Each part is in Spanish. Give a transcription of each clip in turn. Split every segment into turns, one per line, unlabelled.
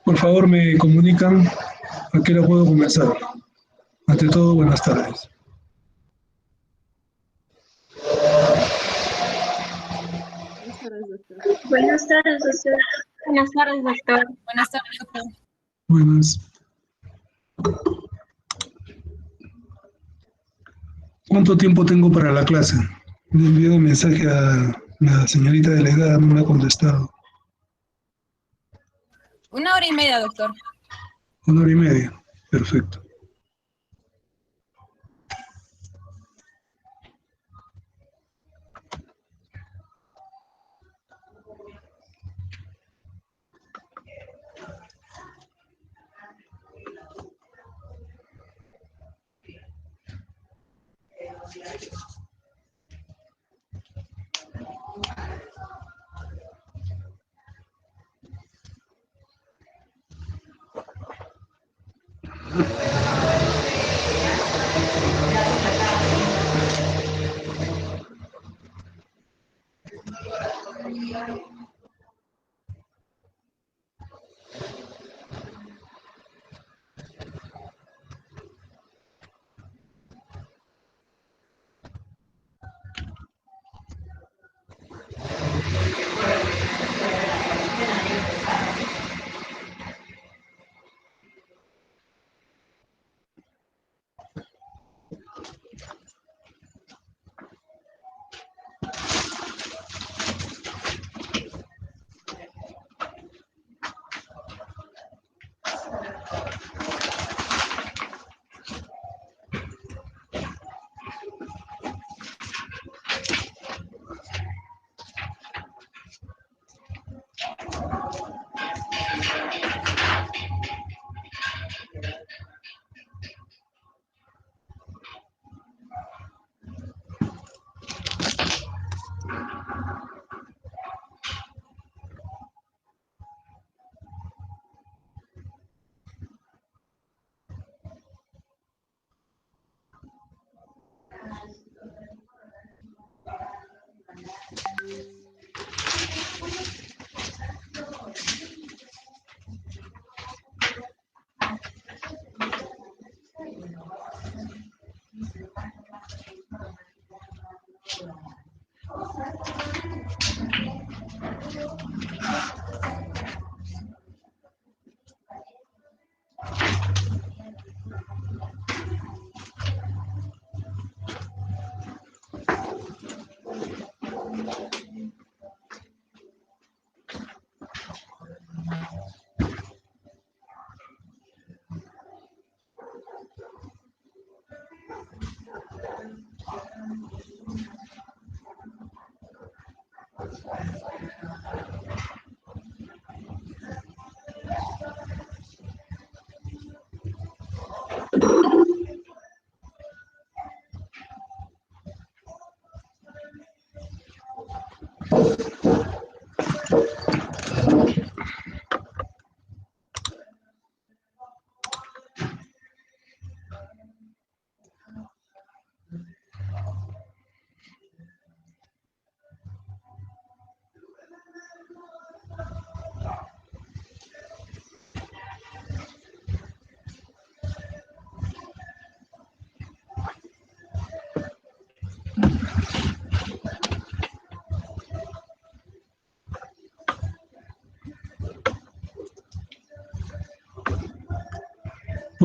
Por favor, me comunican a qué hora puedo comenzar. Ante todo, buenas tardes.
Buenas tardes, doctor.
Buenas tardes, doctor.
Buenas tardes, doctor.
Buenas tardes, doctor.
Buenas. ¿Cuánto tiempo tengo para la clase? Le he enviado un mensaje a la señorita delegada, no me ha contestado.
1 hora y media, doctor.
1 hora y media. Perfecto.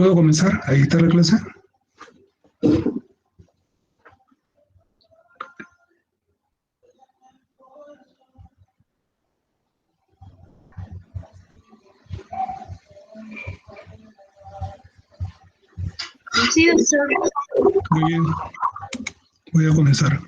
¿Puedo comenzar a dictar la clase?
Sí, doctor.
Muy bien, voy a comenzar.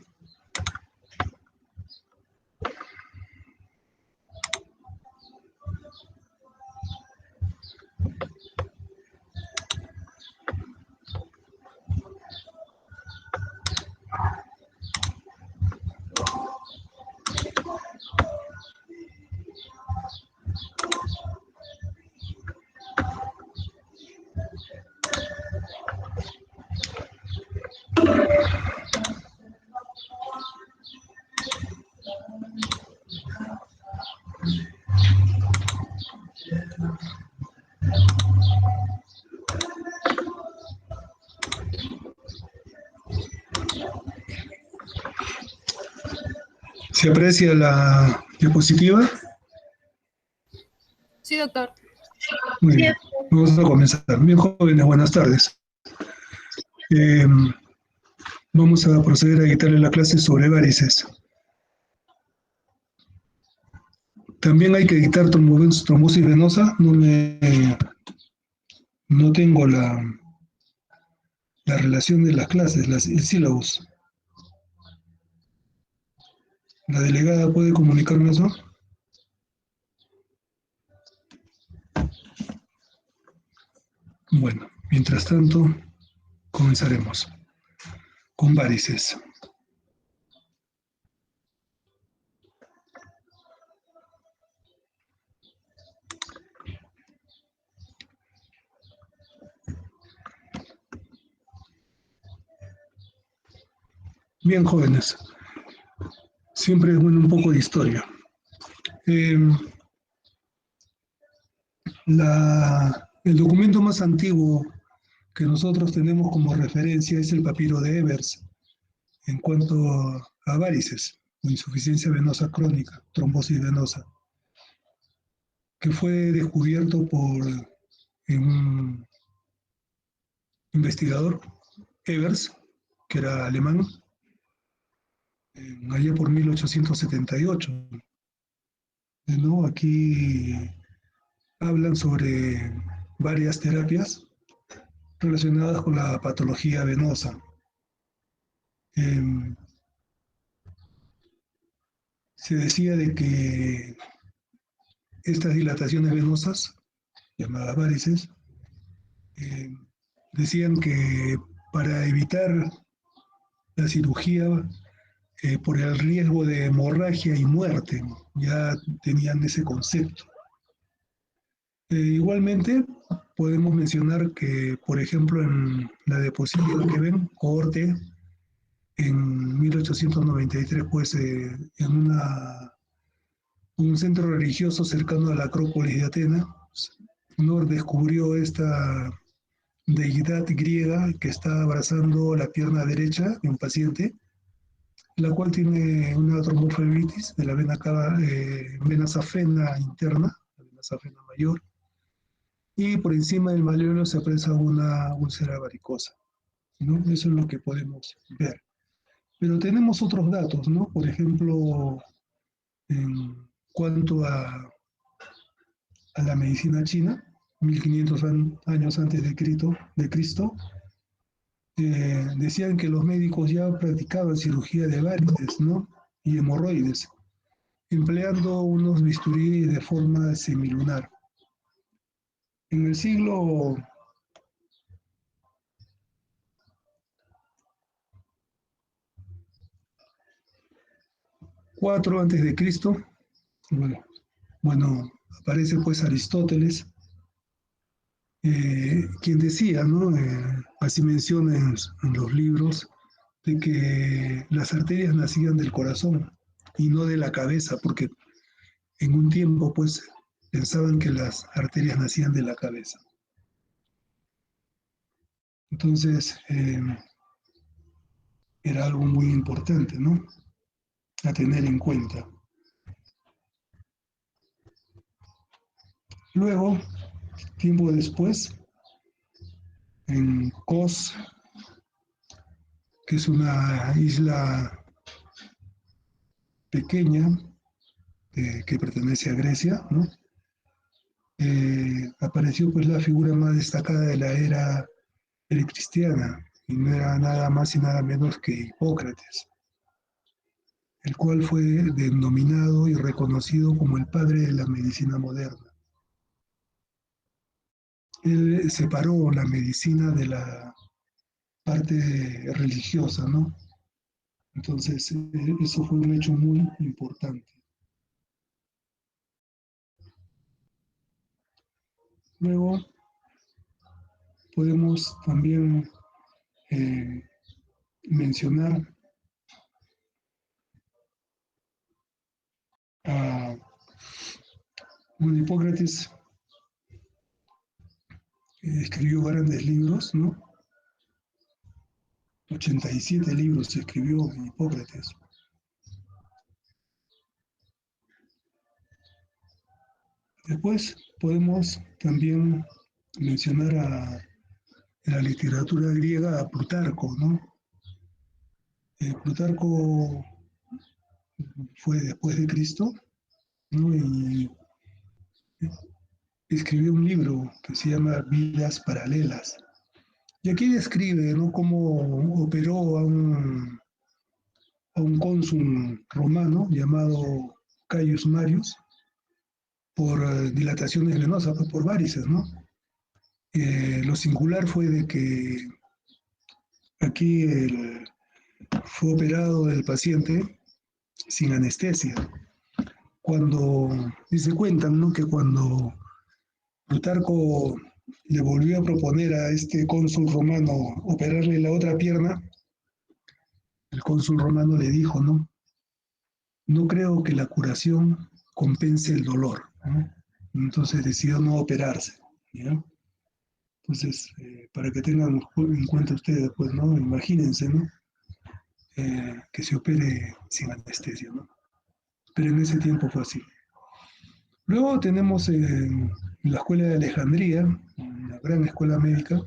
¿Se aprecia la diapositiva?
Sí, doctor.
Muy bien, vamos a comenzar. Bien, jóvenes, buenas tardes. Eh, Vamos a proceder a dictarle la clase sobre varices. También hay que dictar trombosis venosa. No tengo la relación de las clases, el sílabus. ¿La delegada puede comunicarme eso? Bueno, mientras tanto, comenzaremos con varices. Bien, jóvenes, siempre es bueno un poco de historia. El documento más antiguo que nosotros tenemos como referencia es el papiro de Evers en cuanto a varices o insuficiencia venosa crónica, trombosis venosa, que fue descubierto por un investigador, Evers, que era alemán, allá por 1878. ¿No? Aquí hablan sobre varias terapias relacionadas con la patología venosa. Eh, Se decía de que estas dilataciones venosas, llamadas varices, eh, decían que para evitar la cirugía por el riesgo de hemorragia y muerte, ya tenían ese concepto. Igualmente, podemos mencionar que, por ejemplo, en la diapositiva que ven, cohorte, en 1893, pues, en un centro religioso cercano a la Acrópolis de Atenas, ¿no? Descubrió esta deidad griega que está abrazando la pierna derecha de un paciente, la cual tiene una tromboflebitis de la vena cava, vena safena interna, la vena safena mayor, y por encima del malleolo se aprecia una úlcera varicosa, ¿no? Eso es lo que podemos ver. Pero tenemos otros datos, ¿no? Por ejemplo, en cuanto a la medicina china, 1500 años antes de Cristo, decían que los médicos ya practicaban cirugía de varices, ¿no? Y hemorroides, empleando unos bisturí de forma semilunar. En el siglo IV antes de Cristo, bueno, aparece pues Aristóteles, quien decía, ¿no? Así menciona en los libros, de que las arterias nacían del corazón y no de la cabeza, porque en un tiempo pues pensaban que las arterias nacían de la cabeza. Entonces, era algo muy importante, ¿no? A tener en cuenta. Luego, tiempo después, en Kos, que es una isla pequeña que pertenece a Grecia, ¿no? Apareció pues la figura más destacada de la era precristiana, y no era nada más y nada menos que Hipócrates, el cual fue denominado y reconocido como el padre de la medicina moderna. Él separó la medicina de la parte religiosa, ¿no? Entonces, eso fue un hecho muy importante. Luego, podemos también mencionar a Hipócrates, escribió grandes libros, ¿no? 87 libros escribió Hipócrates. Después podemos también mencionar en la literatura griega a Plutarco, ¿no? Plutarco fue después de Cristo, ¿no? Y escribió un libro que se llama Vidas Paralelas. Y aquí describe, ¿no?, cómo operó a un cónsul romano llamado Caius Marius por dilataciones venosas, pues por varices, ¿no? Lo singular fue de que aquí fue operado el paciente sin anestesia. Cuando, y se cuentan, ¿no?, que cuando Plutarco le volvió a proponer a este cónsul romano operarle la otra pierna, el cónsul romano le dijo, ¿no? No creo que la curación compense el dolor, ¿no? Entonces decidió no operarse, ¿ya? Entonces, para que tengan en cuenta ustedes, pues, ¿no? Imagínense, ¿no? Que se opere sin anestesia, ¿no? Pero en ese tiempo fue así. Luego tenemos la escuela de Alejandría, una gran escuela médica.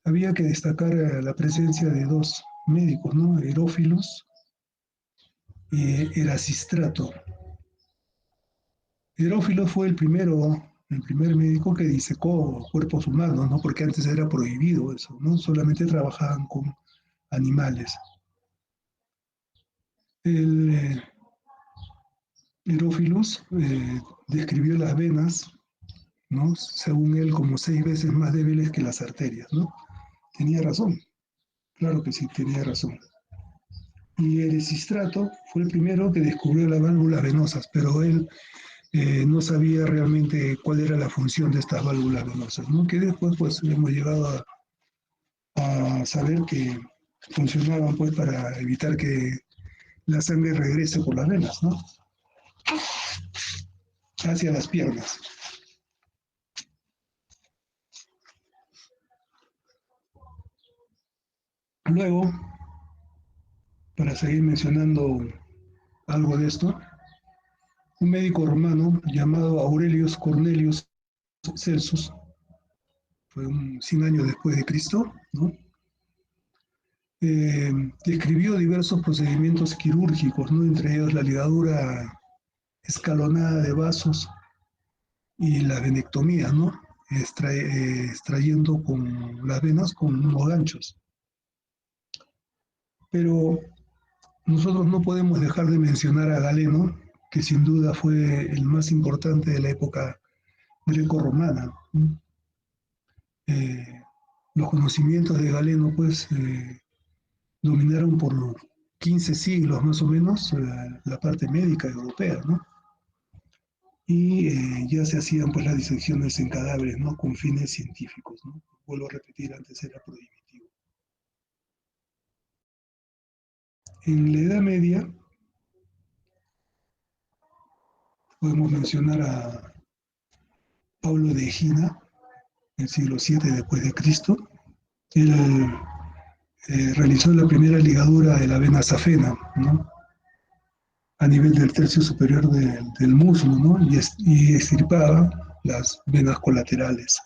Había que destacar la presencia de dos médicos, ¿no? Herófilos y Erasistrato. Herófilo fue el primer médico que disecó cuerpos humanos, ¿no? Porque antes era prohibido eso, ¿no? Solamente trabajaban con animales. El Herófilos describió las venas, ¿no?, según él, como 6 veces más débiles que las arterias, ¿no? Tenía razón, claro que sí, tenía razón. Y Erasistrato fue el primero que descubrió las válvulas venosas, pero él no sabía realmente cuál era la función de estas válvulas venosas, ¿no? Que después pues hemos llegado a saber que funcionaban pues para evitar que la sangre regrese por las venas, ¿no? Hacia las piernas. Luego, para seguir mencionando algo de esto, un médico romano llamado Aurelius Cornelius Celsus, fue 100 años después de Cristo, ¿no? Describió diversos procedimientos quirúrgicos, ¿no? Entre ellos la ligadura escalonada de vasos y la venectomía, ¿no? Extrayendo con las venas con unos ganchos. Pero nosotros no podemos dejar de mencionar a Galeno, que sin duda fue el más importante de la época greco-romana. Los conocimientos de Galeno, pues, dominaron por 15 siglos más o menos la parte médica europea, ¿no? Y ya se hacían pues las disecciones en cadáveres, ¿no? Con fines científicos, ¿no? Vuelvo a repetir, antes era prohibitivo. En la Edad Media podemos mencionar a Pablo de Egina, el siglo VII después de Cristo. Él realizó la primera ligadura de la vena safena, ¿no? A nivel del tercio superior del muslo, ¿no? Y extirpaba las venas colaterales.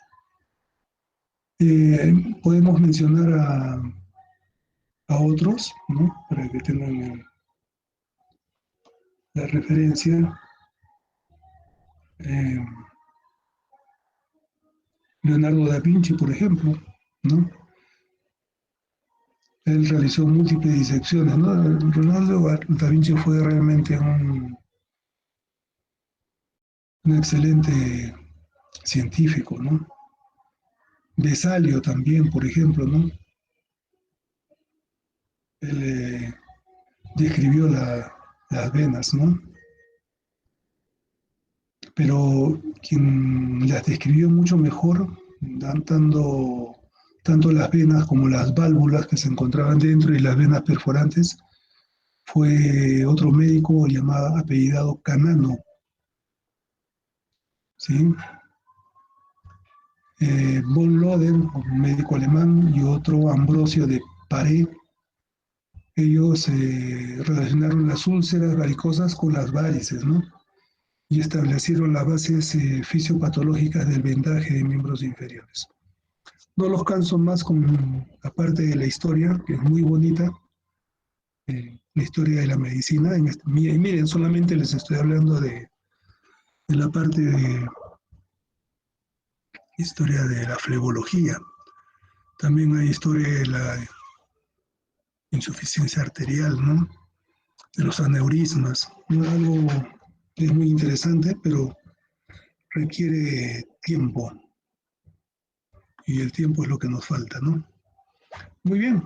Podemos mencionar a otros, ¿no? Para que tengan la referencia. Leonardo da Vinci, por ejemplo, ¿no? Él realizó múltiples disecciones, ¿no? Leonardo da Vinci fue realmente un excelente científico, ¿no? Vesalio también, por ejemplo, ¿no? Él describió las venas, ¿no? Pero quien las describió mucho mejor, tanto las venas como las válvulas que se encontraban dentro y las venas perforantes, fue otro médico llamado, apellidado Canano, ¿sí? Von Loden, un médico alemán, y otro Ambrosio de Paré. Ellos relacionaron las úlceras varicosas con las varices, ¿no? Y establecieron las bases fisiopatológicas del vendaje de miembros inferiores. No los canso más con la parte de la historia, que es muy bonita, la historia de la medicina. Miren, solamente les estoy hablando de la parte de historia de la flebología. También hay historia de la insuficiencia arterial, ¿no? De los aneurismas, ¿no? Algo que es muy interesante, pero requiere tiempo. Y el tiempo es lo que nos falta, ¿no? Muy bien.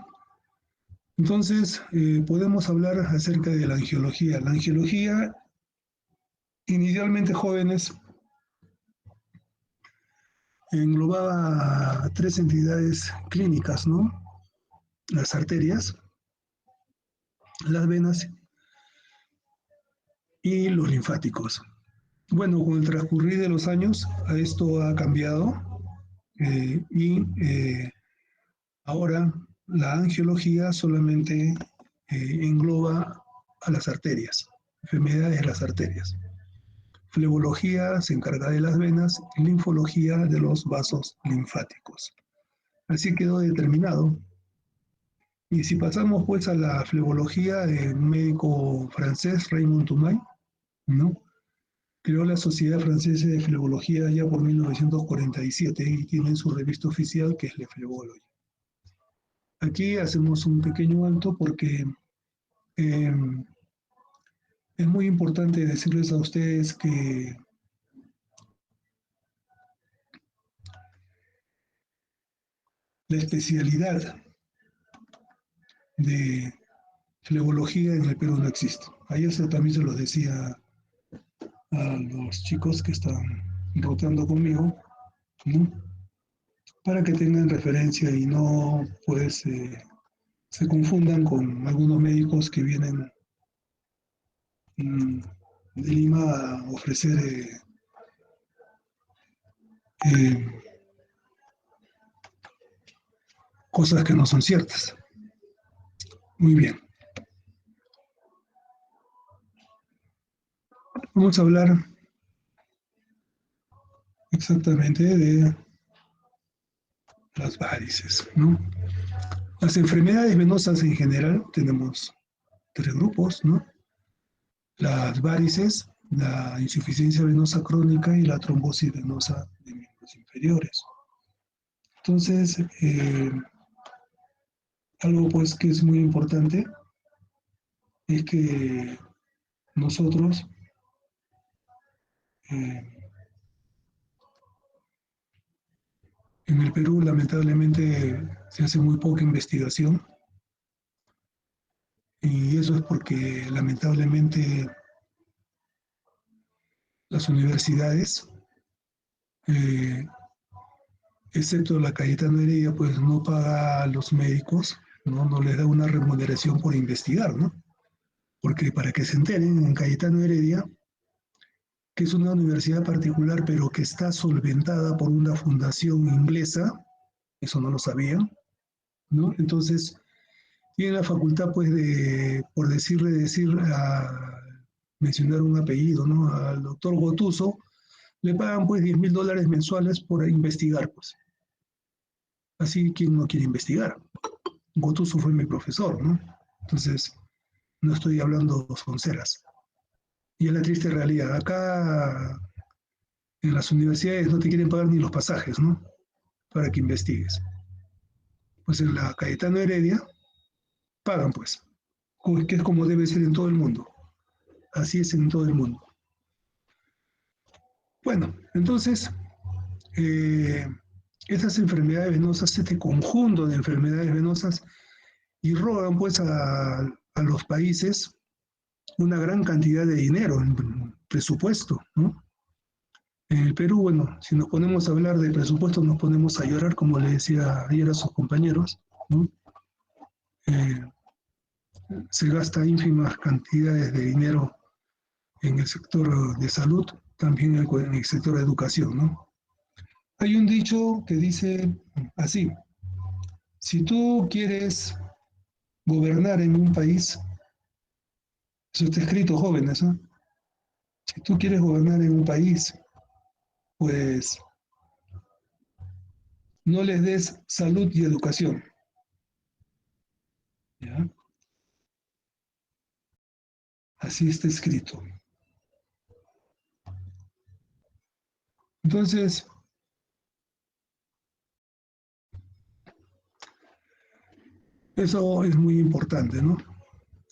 Entonces, podemos hablar acerca de la angiología. La angiología, inicialmente, jóvenes, englobaba 3 entidades clínicas, ¿no? Las arterias, las venas y los linfáticos. Bueno, con el transcurrir de los años, esto ha cambiado y ahora la angiología solamente engloba a las arterias, enfermedades de las arterias. Flebología se encarga de las venas, linfología de los vasos linfáticos. Así quedó determinado. Y si pasamos pues a la flebología de un médico francés, Raymond Toumaille, ¿no? Creó la Sociedad Francesa de Flebología ya por 1947 y tiene su revista oficial que es Le Flebology. Aquí hacemos un pequeño alto porque eh, es muy importante decirles a ustedes que la especialidad de flebología en el Perú no existe. Ayer también se los decía a los chicos que están rotando conmigo, ¿no? Para que tengan referencia y no pues se confundan con algunos médicos que vienen de Lima a ofrecer eh, cosas que no son ciertas. Muy bien. Vamos a hablar exactamente de las varices, ¿no? Las enfermedades venosas en general tenemos tres grupos, ¿no? Las varices, la insuficiencia venosa crónica y la trombosis venosa de miembros inferiores. Entonces, algo pues que es muy importante es que nosotros en el Perú lamentablemente se hace muy poca investigación y eso es porque lamentablemente las universidades, eh, excepto la Cayetano Heredia, pues no paga a los médicos, no les da una remuneración por investigar, ¿no? Porque para que se enteren, en Cayetano Heredia, que es una universidad particular, pero que está solventada por una fundación inglesa, eso no lo sabían, ¿no? Entonces, tiene la facultad, pues, de, por mencionar un apellido, ¿no? Al doctor Gotuso, le pagan, pues, $10,000 mensuales por investigar, pues. Así, ¿quién no quiere investigar? Gotuso fue mi profesor, ¿no? Entonces, no estoy hablando sonceras. Y es la triste realidad. Acá en las universidades no te quieren pagar ni los pasajes, ¿no? Para que investigues. Pues en la Cayetano Heredia pagan, pues, que es como debe ser en todo el mundo. Así es en todo el mundo. Bueno, entonces, estas enfermedades venosas, este conjunto de enfermedades venosas, irrogan pues a los países una gran cantidad de dinero en presupuesto, ¿no? En el Perú, bueno, si nos ponemos a hablar de presupuesto, nos ponemos a llorar, como le decía ayer a sus compañeros, ¿no? Eh, se gasta ínfimas cantidades de dinero en el sector de salud, también en el sector de educación, ¿no? Hay un dicho que dice así: si tú quieres gobernar en un país, eso está escrito, jóvenes, ¿no? Si tú quieres gobernar en un país, pues no les des salud y educación, ¿ya? Así está escrito. Entonces, eso es muy importante, ¿no?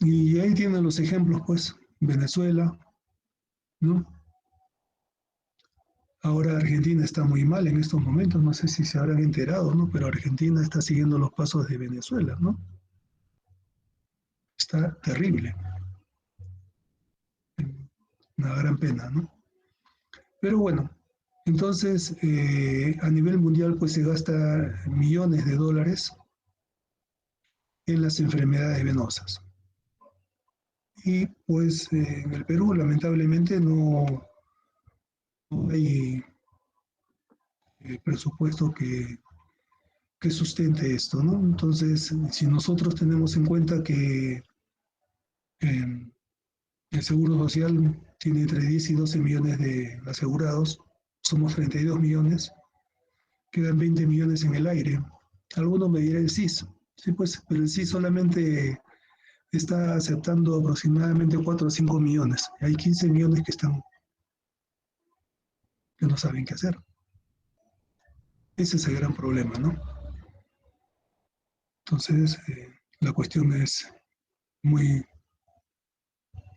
Y ahí tienen los ejemplos, pues, Venezuela, ¿no? Ahora Argentina está muy mal en estos momentos, no sé si se habrán enterado, ¿no? Pero Argentina está siguiendo los pasos de Venezuela, ¿no? Está terrible, una gran pena, ¿no? Pero bueno, entonces a nivel mundial pues se gasta millones de dólares en las enfermedades venosas. Y pues en el Perú lamentablemente no hay presupuesto que sustente esto, ¿no? Entonces, si nosotros tenemos en cuenta que eh, el Seguro Social tiene entre 10 y 12 millones de asegurados, somos 32 millones, quedan 20 millones en el aire. Algunos me dirán el CIS, sí, pues, pero el CIS solamente está aceptando aproximadamente 4 o 5 millones. Hay 15 millones que no saben qué hacer. Ese es el gran problema, ¿no? Entonces, la cuestión es muy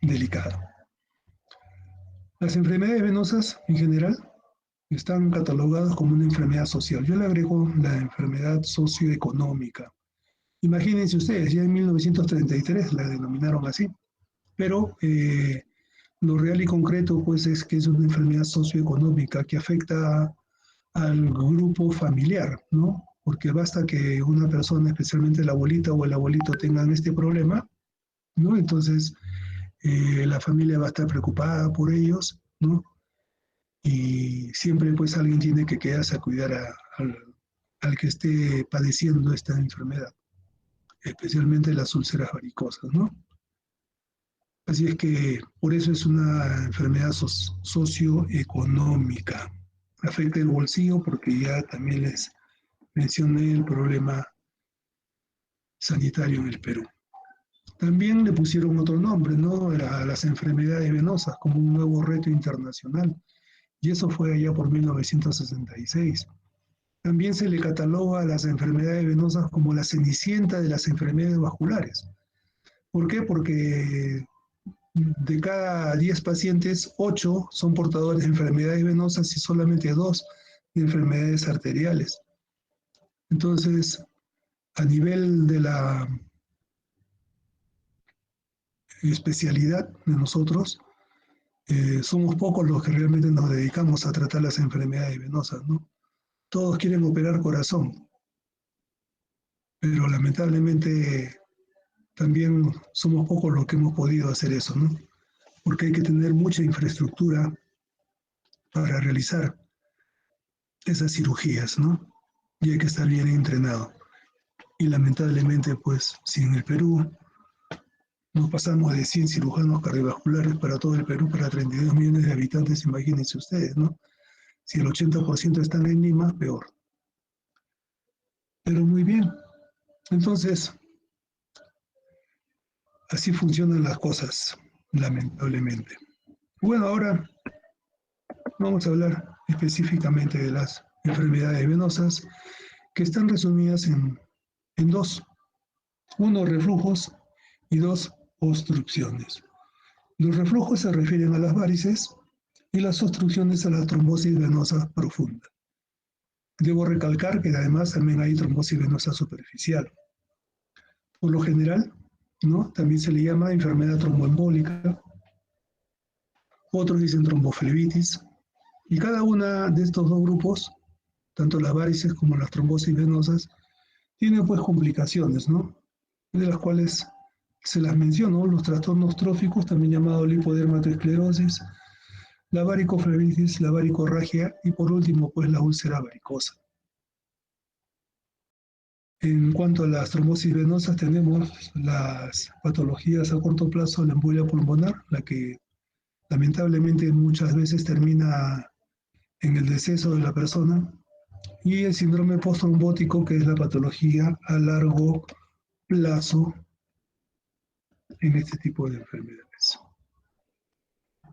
delicada. Las enfermedades venosas, en general, están catalogadas como una enfermedad social. Yo le agrego la enfermedad socioeconómica. Imagínense ustedes, ya en 1933 la denominaron así, pero lo real y concreto pues es que es una enfermedad socioeconómica que afecta al grupo familiar, ¿no? porque basta que una persona, especialmente la abuelita o el abuelito, tengan este problema, ¿no? Entonces la familia va a estar preocupada por ellos, ¿no? Y siempre pues alguien tiene que quedarse a cuidar al que esté padeciendo esta enfermedad, especialmente las úlceras varicosas, ¿no? Así es que por eso es una enfermedad socioeconómica. Afecta el bolsillo porque ya también les mencioné el problema sanitario en el Perú. También le pusieron otro nombre, ¿no? A las enfermedades venosas como un nuevo reto internacional. Y eso fue allá por 1966. También se le cataloga a las enfermedades venosas como la cenicienta de las enfermedades vasculares. ¿Por qué? Porque de cada 10 pacientes, 8 son portadores de enfermedades venosas y solamente 2 de enfermedades arteriales. Entonces, a nivel de la especialidad de nosotros, somos pocos los que realmente nos dedicamos a tratar las enfermedades venosas, ¿no? Todos quieren operar corazón, pero lamentablemente también somos pocos los que hemos podido hacer eso, ¿no? Porque hay que tener mucha infraestructura para realizar esas cirugías, ¿no? Y hay que estar bien entrenado. Y lamentablemente, pues, si en el Perú nos pasamos de 100 cirujanos cardiovasculares para todo el Perú, para 32 millones de habitantes, imagínense ustedes, ¿no? Si el 80% están en Lima, peor. Pero muy bien. Entonces, así funcionan las cosas, lamentablemente. Bueno, ahora vamos a hablar específicamente de las enfermedades venosas que están resumidas en dos. Uno, reflujos y dos, obstrucciones. Los reflujos se refieren a las varices y las obstrucciones a la trombosis venosa profunda. Debo recalcar que además también hay trombosis venosa superficial. Por lo general, ¿no? También se le llama enfermedad tromboembólica, otros dicen tromboflebitis, y cada una de estos dos grupos, tanto las varices como las trombosis venosas, tiene pues complicaciones, ¿no? De las cuales se las menciono, los trastornos tróficos, también llamados lipodermatoesclerosis, la varicoflebitis, la varicorragia y por último pues la úlcera varicosa. En cuanto a las trombosis venosas tenemos las patologías a corto plazo, la embolia pulmonar, la que lamentablemente muchas veces termina en el deceso de la persona, y el síndrome postrombótico, que es la patología a largo plazo en este tipo de enfermedades.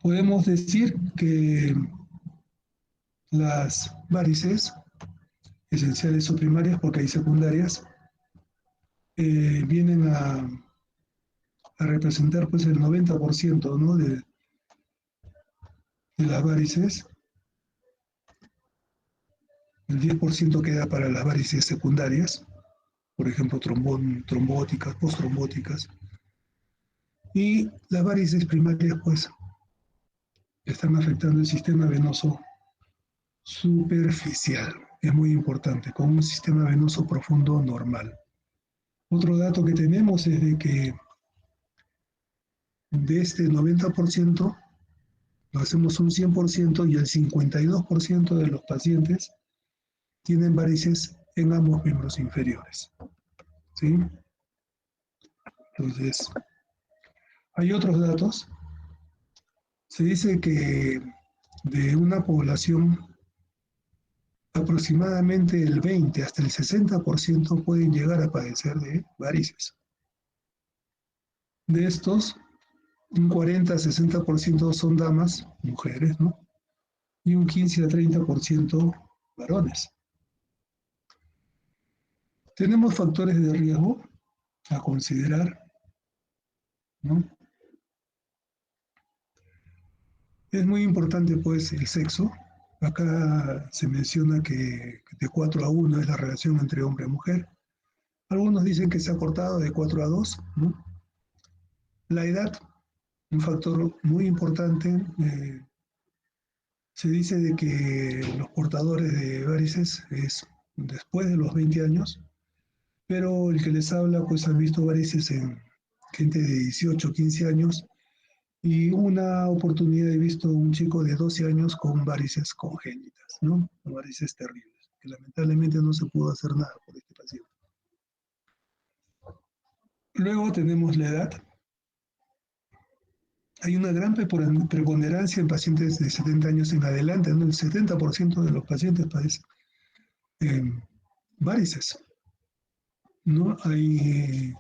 Podemos decir que las varices, esenciales o primarias, porque hay secundarias, vienen a representar pues el 90%, ¿no? de las varices. El 10% queda para las varices secundarias, por ejemplo, trombóticas, postrombóticas. Y las varices primarias, pues, están afectando el sistema venoso superficial. Es muy importante, con un sistema venoso profundo normal. Otro dato que tenemos es de que de este 90%, lo hacemos un 100% y el 52% de los pacientes tienen varices en ambos miembros inferiores. ¿Sí? Entonces, hay otros datos. Se dice que de una población, aproximadamente el 20 hasta el 60% pueden llegar a padecer de varices. De estos, un 40-60% son damas, mujeres, ¿no? Y un 15-30% varones. Tenemos factores de riesgo a considerar, ¿no? Es muy importante, pues, el sexo. Acá se menciona que de 4 a 1 es la relación entre hombre y mujer. Algunos dicen que se ha cortado de 4 a 2, ¿no? La edad, un factor muy importante. Se dice de que los portadores de varices es después de los 20 años, pero el que les habla pues ha visto varices en gente de 18, 15 años y una oportunidad he visto un chico de 12 años con varices congénitas, ¿no? Con varices terribles, que lamentablemente no se pudo hacer nada por este paciente. Luego tenemos la edad. Hay una gran preponderancia en pacientes de 70 años en adelante, ¿no? El 70% de los pacientes padecen varices, ¿no? Hay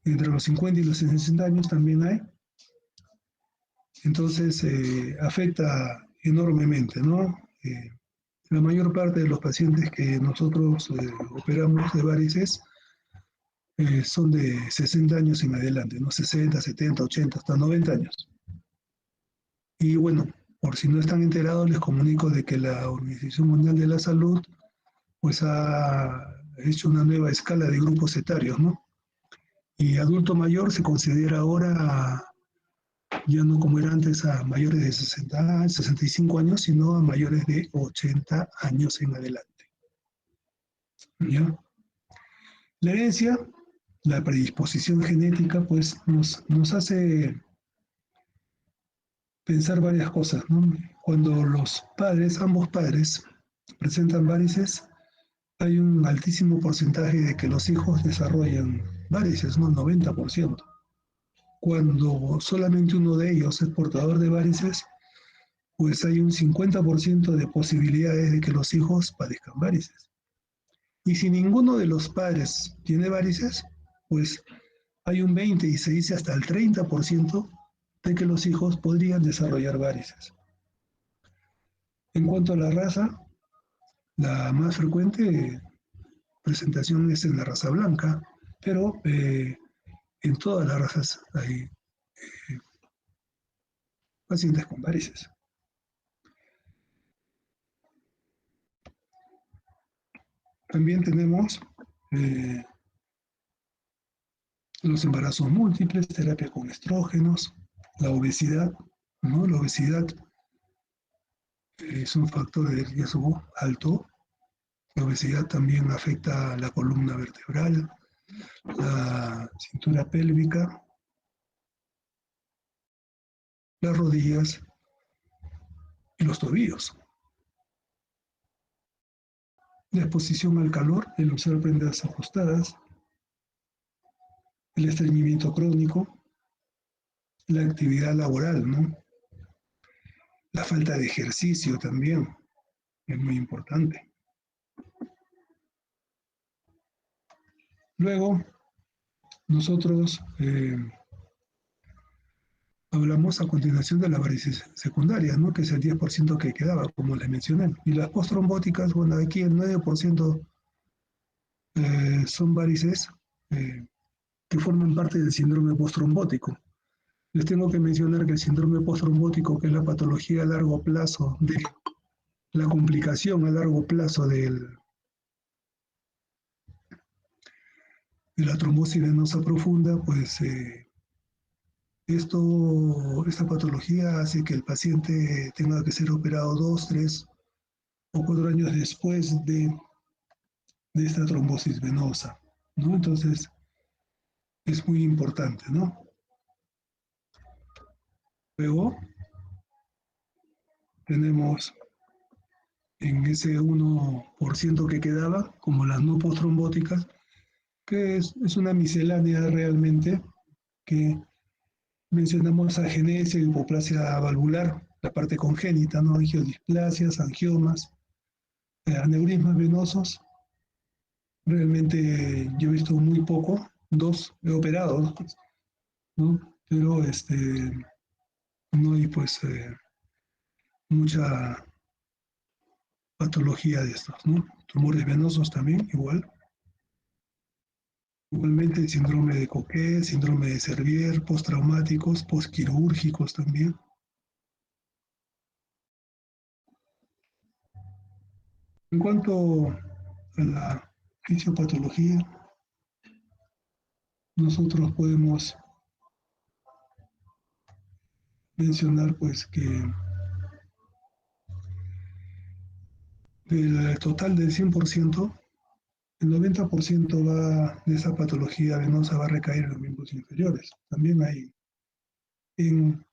entre los 50 y los 60 años también hay. Entonces, afecta enormemente, ¿no? La mayor parte de los pacientes que nosotros operamos de varices son de 60 años en adelante, ¿no? 60, 70, 80, hasta 90 años. Y bueno, por si no están enterados, les comunico de que la Organización Mundial de la Salud pues ha hecho una nueva escala de grupos etarios, ¿no? Y adulto mayor se considera ahora ya no como era antes a mayores de 60, 65 años, sino a mayores de 80 años en adelante. ¿Ya? La herencia, la predisposición genética, pues nos hace pensar varias cosas, ¿no? Cuando los padres, ambos padres, presentan varices, hay un altísimo porcentaje de que los hijos desarrollan varices, ¿no? 90%. Cuando solamente uno de ellos es portador de varices, pues hay un 50% de posibilidades de que los hijos padezcan varices. Y si ninguno de los padres tiene varices, pues hay un 20 y se dice hasta el 30% de que los hijos podrían desarrollar varices. En cuanto a la raza, la más frecuente presentación es en la raza blanca, pero en todas las razas hay pacientes con varices. También tenemos los embarazos múltiples, terapia con estrógenos, la obesidad, ¿no? La obesidad es un factor de riesgo alto. La obesidad también afecta a la columna vertebral, la cintura pélvica, las rodillas y los tobillos. La exposición al calor, el usar prendas ajustadas, el estreñimiento crónico, la actividad laboral, ¿no? La falta de ejercicio también es muy importante. Luego, nosotros hablamos a continuación de la varices secundaria, ¿no? Que es el 10% que quedaba, como les mencioné. Y las postrombóticas, bueno, aquí el 9% son varices que forman parte del síndrome postrombótico. Les tengo que mencionar que el síndrome postrombótico, que es la patología a largo plazo, de la complicación a largo plazo de la trombosis venosa profunda, pues esta patología hace que el paciente tenga que ser operado 2, 3 o 4 años después de esta trombosis venosa, ¿no? Entonces, es muy importante, ¿no? Luego, tenemos en ese 1% que quedaba, como las no postrombóticas, que es una miscelánea realmente, que mencionamos agenesia, hipoplasia valvular, la parte congénita, ¿no? Angiodisplasias, angiomas, aneurismas venosos. Realmente yo he visto muy poco, 2 he operado, ¿no? Pero no hay pues mucha patología de estos, ¿no? Tumores venosos también, igual. Igualmente el síndrome de Coquet, síndrome de Servier, postraumáticos, postquirúrgicos también. En cuanto a la fisiopatología, nosotros podemos mencionar pues que del total del 100%, el 90% de esa patología venosa va a recaer en los miembros inferiores. También hay en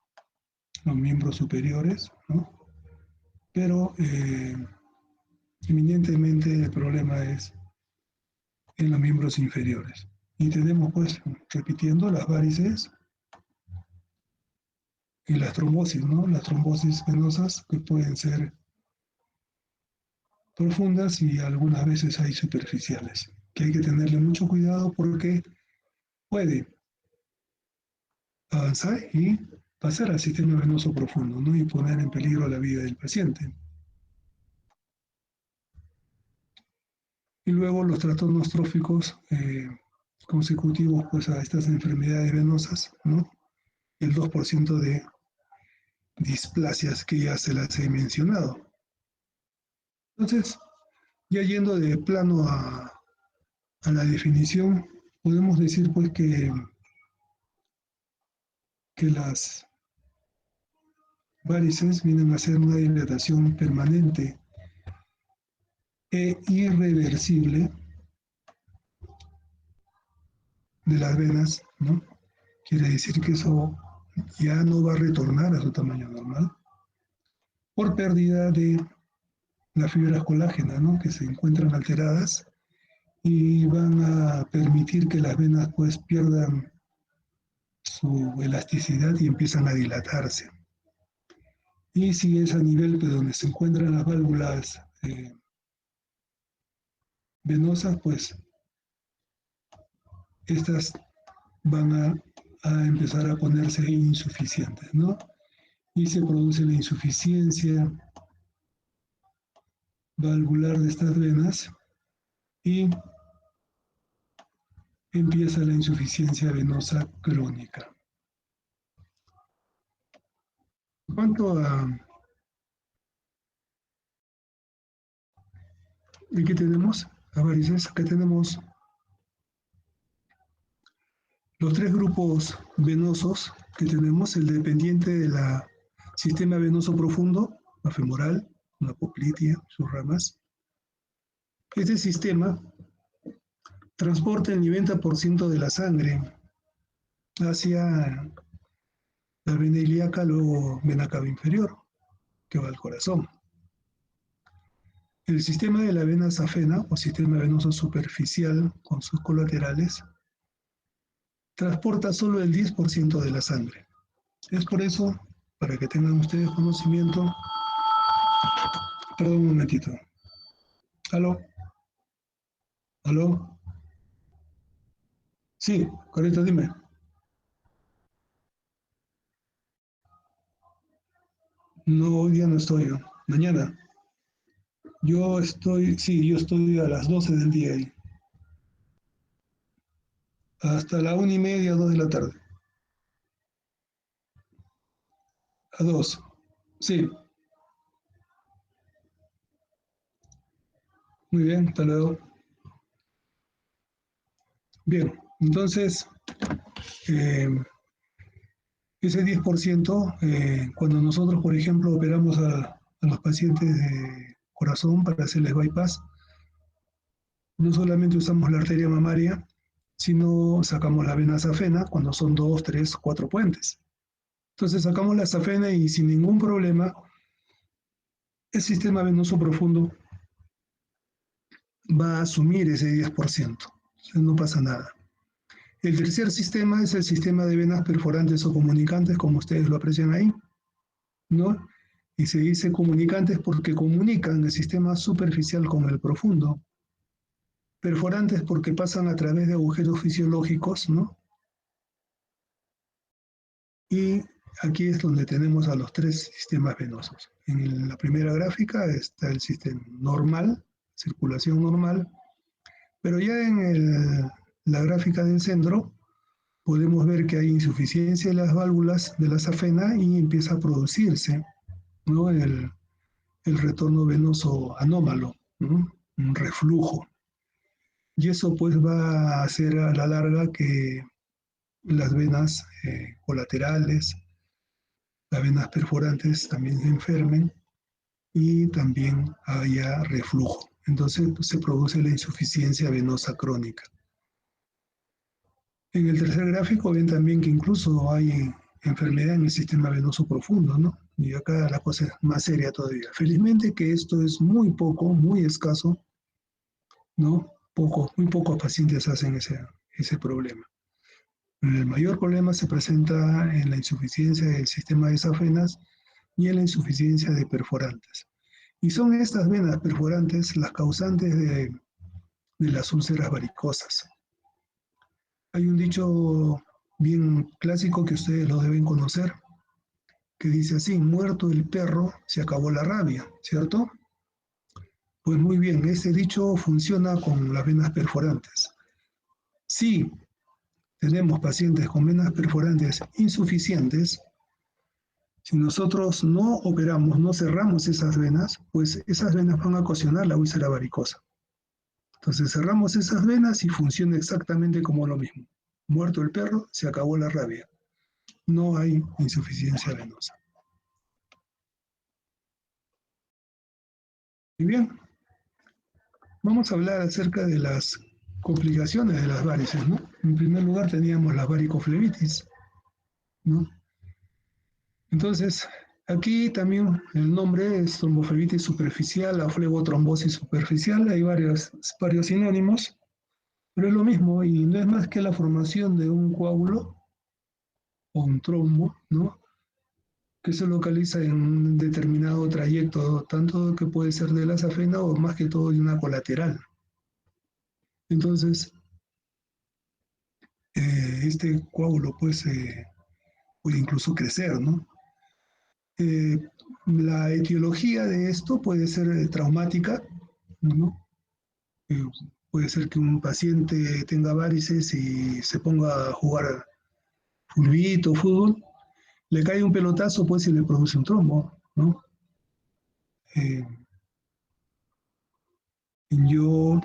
los miembros superiores, ¿no? Pero eminentemente el problema es en los miembros inferiores. Y tenemos, pues, repitiendo, las varices y las trombosis, ¿no? Las trombosis venosas que pueden ser profundas y algunas veces hay superficiales, que hay que tenerle mucho cuidado porque puede avanzar y pasar al sistema venoso profundo, ¿no? Y poner en peligro la vida del paciente. Y luego los trastornos tróficos consecutivos, pues, a estas enfermedades venosas, ¿no? El 2% de displasias que ya se las he mencionado. Entonces, ya yendo de plano a la definición, podemos decir, pues, que las varices vienen a ser una dilatación permanente e irreversible de las venas, ¿no? Quiere decir que eso ya no va a retornar a su tamaño normal por pérdida de las fibras colágenas, ¿no? Que se encuentran alteradas y van a permitir que las venas, pues, pierdan su elasticidad y empiezan a dilatarse. Y si es a nivel de donde se encuentran las válvulas venosas, pues estas van a empezar a ponerse insuficientes, ¿no? Y se produce la insuficiencia valvular de estas venas y empieza la insuficiencia venosa crónica. En cuanto a... ¿qué tenemos? A varices, acá tenemos los tres grupos venosos que tenemos, el dependiente del sistema venoso profundo, la femoral, la poplitea, sus ramas. Este sistema transporta el 90% de la sangre hacia la vena ilíaca, luego vena cava inferior, que va al corazón. El sistema de la vena safena, o sistema venoso superficial, con sus colaterales, transporta solo el 10% de la sangre. Es por eso, para que tengan ustedes conocimiento... Perdón un momentito. ¿Aló? ¿Aló? Sí, correcto, dime. No, hoy día no estoy yo. Mañana. Yo estoy a las 12 del día ahí. Hasta la 1:30, 2 de la tarde. A 2. Sí. Muy bien, hasta luego. Bien, entonces, ese 10%, cuando nosotros, por ejemplo, operamos a los pacientes de corazón para hacerles bypass, no solamente usamos la arteria mamaria, sino sacamos la vena safena cuando son 2, 3, 4 puentes. Entonces sacamos la safena y sin ningún problema el sistema venoso profundo va a asumir ese 10%. No pasa nada. El tercer sistema es el sistema de venas perforantes o comunicantes, como ustedes lo aprecian ahí, ¿no? Y se dice comunicantes porque comunican el sistema superficial con el profundo. Perforantes porque pasan a través de agujeros fisiológicos, ¿no? Y aquí es donde tenemos a los tres sistemas venosos. En la primera gráfica está el sistema normal, circulación normal, pero ya en la gráfica del centro podemos ver que hay insuficiencia de las válvulas de la safena y empieza a producirse, ¿no? el retorno venoso anómalo, ¿no? Un reflujo. Y eso, pues, va a hacer a la larga que las venas colaterales, las venas perforantes también se enfermen y también haya reflujo. Entonces pues, se produce la insuficiencia venosa crónica. En el tercer gráfico ven también que incluso hay enfermedad en el sistema venoso profundo, ¿no? Y acá la cosa es más seria todavía. Felizmente que esto es muy poco, muy escaso, ¿no? Muy pocos pacientes hacen ese problema. El mayor problema se presenta en la insuficiencia del sistema de esas venas y en la insuficiencia de perforantes. Y son estas venas perforantes las causantes de las úlceras varicosas. Hay un dicho bien clásico que ustedes lo deben conocer, que dice así: muerto el perro, se acabó la rabia, ¿cierto? Pues muy bien, este dicho funciona con las venas perforantes. Si tenemos pacientes con venas perforantes insuficientes, si nosotros no operamos, no cerramos esas venas, pues esas venas van a ocasionar la úlcera varicosa. Entonces cerramos esas venas y funciona exactamente como lo mismo. Muerto el perro, se acabó la rabia. No hay insuficiencia venosa. Muy bien, vamos a hablar acerca de las complicaciones de las varices, ¿no? En primer lugar teníamos la varicoflebitis, ¿no? Entonces, aquí también el nombre es tromboflebitis superficial o flebotrombosis superficial. Hay varios sinónimos, pero es lo mismo y no es más que la formación de un coágulo o un trombo, ¿no? Que se localiza en un determinado trayecto, tanto que puede ser de la safena o más que todo de una colateral. Entonces, este coágulo pues, puede incluso crecer, ¿no? La etiología de esto puede ser traumática, ¿no? Eh, Puede ser que un paciente tenga varices y se ponga a jugar fulbito, fútbol, le cae un pelotazo pues y le produce un trombo, ¿no? Eh, yo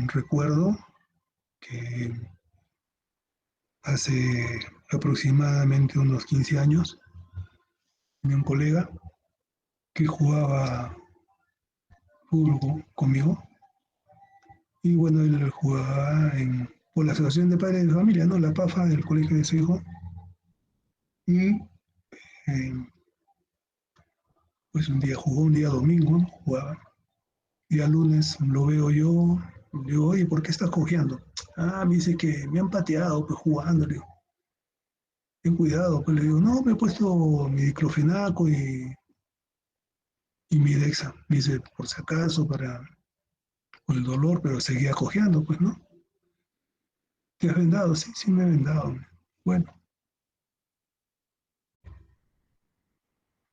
recuerdo que hace aproximadamente unos 15 años, tenía un colega que jugaba fútbol conmigo y bueno, él jugaba por la Asociación de Padres de Familia, ¿no? La PAFA del colegio de su hijo. Y eh, pues un día jugó, un día domingo, ¿no? Jugaba. Día lunes lo veo yo, le digo, oye, ¿por qué estás cojeando? Ah, me dice que me han pateado, pues jugando, le digo, ten cuidado, pues le digo, no, me he puesto mi diclofenaco y mi Dexa, me dice, por si acaso, por el dolor, pero seguía cojeando, pues, ¿no? ¿Te has vendado? Sí, sí me he vendado. Bueno,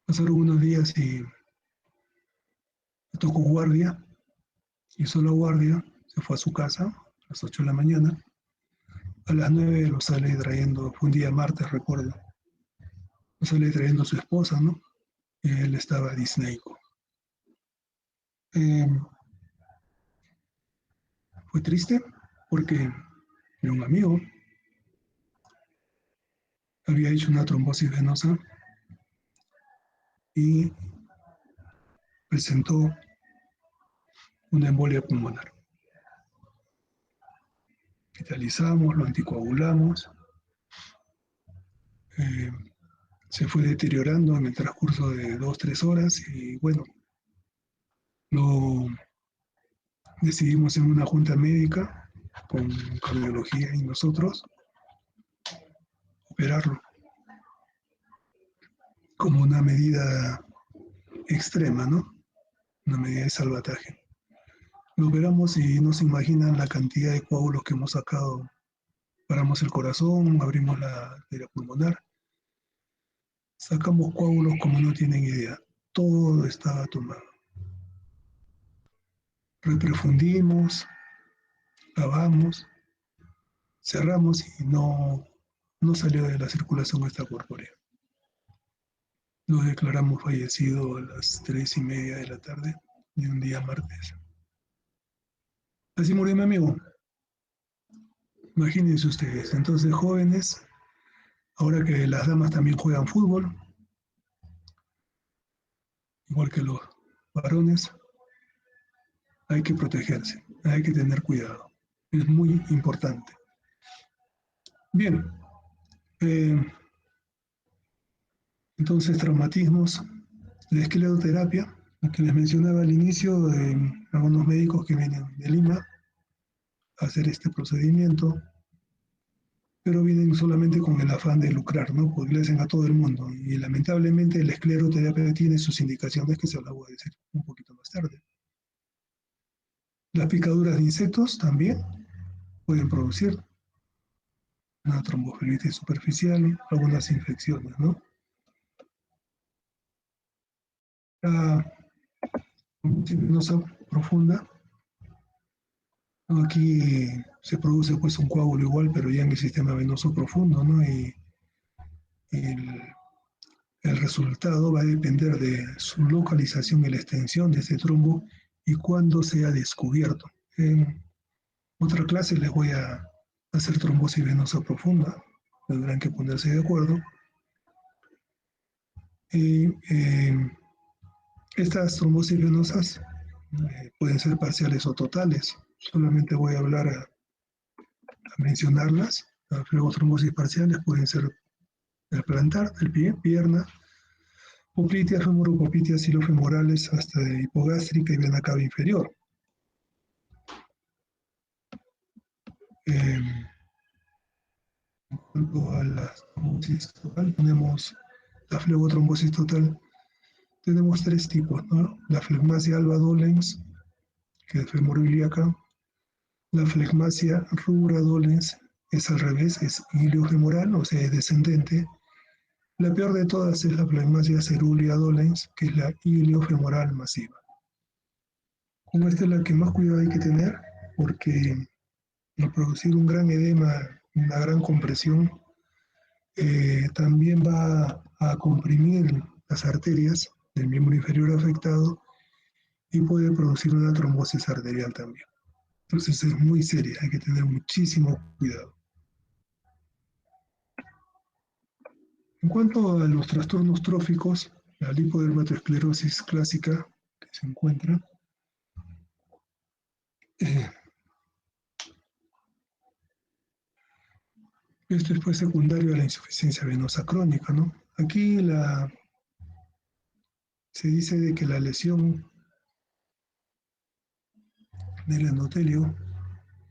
pasaron unos días y me tocó guardia, hizo la guardia, se fue a su casa a las 8 de la mañana, a las 9 lo sale trayendo, fue un día martes, recuerdo, lo sale trayendo a su esposa, ¿no? Y él estaba disneico. Eh, Fue triste porque era un amigo, había hecho una trombosis venosa y presentó una embolia pulmonar. Hospitalizamos, lo anticoagulamos, eh, se fue deteriorando en el transcurso de 2, 3 horas y bueno, lo decidimos en una junta médica con cardiología y nosotros operarlo como una medida extrema, ¿no? Una medida de salvataje. Lo operamos y no se imaginan la cantidad de coágulos que hemos sacado. Paramos el corazón, abrimos la arteria pulmonar, sacamos coágulos como no tienen idea. Todo estaba tomado. Reperfundimos, lavamos, cerramos y no salió de la circulación extracorpórea. Lo declaramos fallecido a las 3:30 de la tarde de un día martes. Así murió mi amigo. Imagínense ustedes, entonces jóvenes, ahora que las damas también juegan fútbol, igual que los varones, hay que protegerse, hay que tener cuidado. Es muy importante. Bien, entonces traumatismos, la escleroterapia, la que les mencionaba al inicio, algunos médicos que vienen de Lima a hacer este procedimiento, pero vienen solamente con el afán de lucrar, ¿no? Porque le hacen a todo el mundo. Y lamentablemente la escleroterapia tiene sus indicaciones que se las voy a decir un poquito más tarde. Las picaduras de insectos también pueden producir una tromboflebitis superficial, algunas infecciones, ¿no? La venosa profunda, aquí se produce pues un coágulo igual, pero ya en el sistema venoso profundo, ¿no? Y el, el resultado va a depender de su localización y la extensión de ese trombo y cuándo sea descubierto. En otra clase les voy a hacer trombosis venosa profunda, tendrán que ponerse de acuerdo. Y estas trombosis venosas pueden ser parciales o totales. Solamente voy a hablar a mencionarlas. Las flebotrombosis parciales pueden ser del plantar, del pie, pierna, popliteas, femoropopitias, silofemorales, hasta de hipogástrica y vena cava inferior. En cuanto a la trombosis total, tenemos la flebotrombosis total. Tenemos tres tipos, ¿no? La flegmasia alba dolens, que es femoroilíaca. La flegmasia rubra dolens es al revés, es iliofemoral, o sea, es descendente. La peor de todas es la flegmasia cerúlea dolens, que es la iliofemoral masiva. Como esta es la que más cuidado hay que tener, porque al producir un gran edema, una gran compresión, también va a comprimir las arterias del miembro inferior afectado y puede producir una trombosis arterial también. Entonces es muy seria, hay que tener muchísimo cuidado. En cuanto a los trastornos tróficos, la lipodermatoesclerosis clásica que se encuentra, esto es pues secundario a la insuficiencia venosa crónica, ¿no? Aquí se dice de que la lesión del endotelio,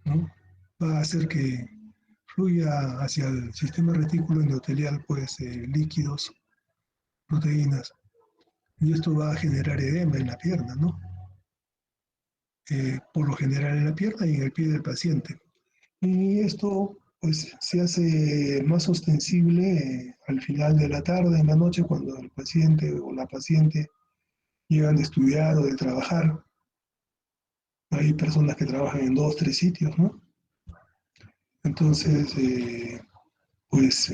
¿no?, va a hacer que fluya hacia el sistema retículo endotelial pues líquidos, proteínas, y esto va a generar edema en la pierna, ¿no? Por lo general en la pierna y en el pie del paciente. Y esto pues se hace más ostensible al final de la tarde, en la noche, cuando el paciente o la paciente llegan de estudiar o de trabajar. Hay personas que trabajan en 2, 3 sitios, ¿no? Entonces, pues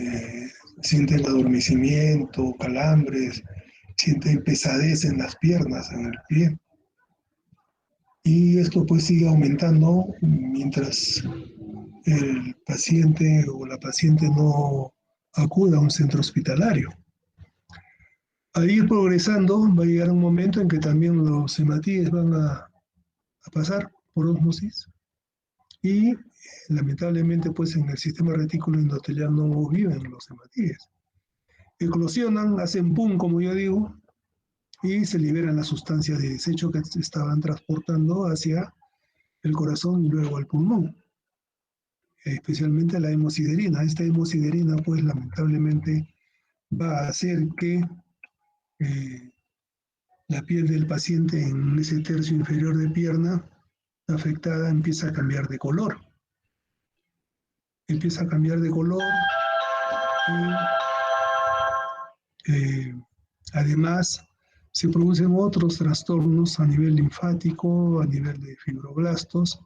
sienten adormecimiento, calambres, sienten pesadez en las piernas, en el pie. Y esto pues sigue aumentando mientras el paciente o la paciente no acuda a un centro hospitalario. Al ir progresando, va a llegar un momento en que también los hematíes van a pasar por ósmosis y lamentablemente pues en el sistema retículo endotelial no viven los hematíes. Eclosionan, hacen pum, como yo digo, y se liberan las sustancias de desecho que se estaban transportando hacia el corazón y luego al pulmón, especialmente la hemosiderina. Esta hemosiderina pues lamentablemente va a hacer que la piel del paciente en ese tercio inferior de pierna afectada empieza a cambiar de color. Empieza a cambiar de color y además se producen otros trastornos a nivel linfático, a nivel de fibroblastos.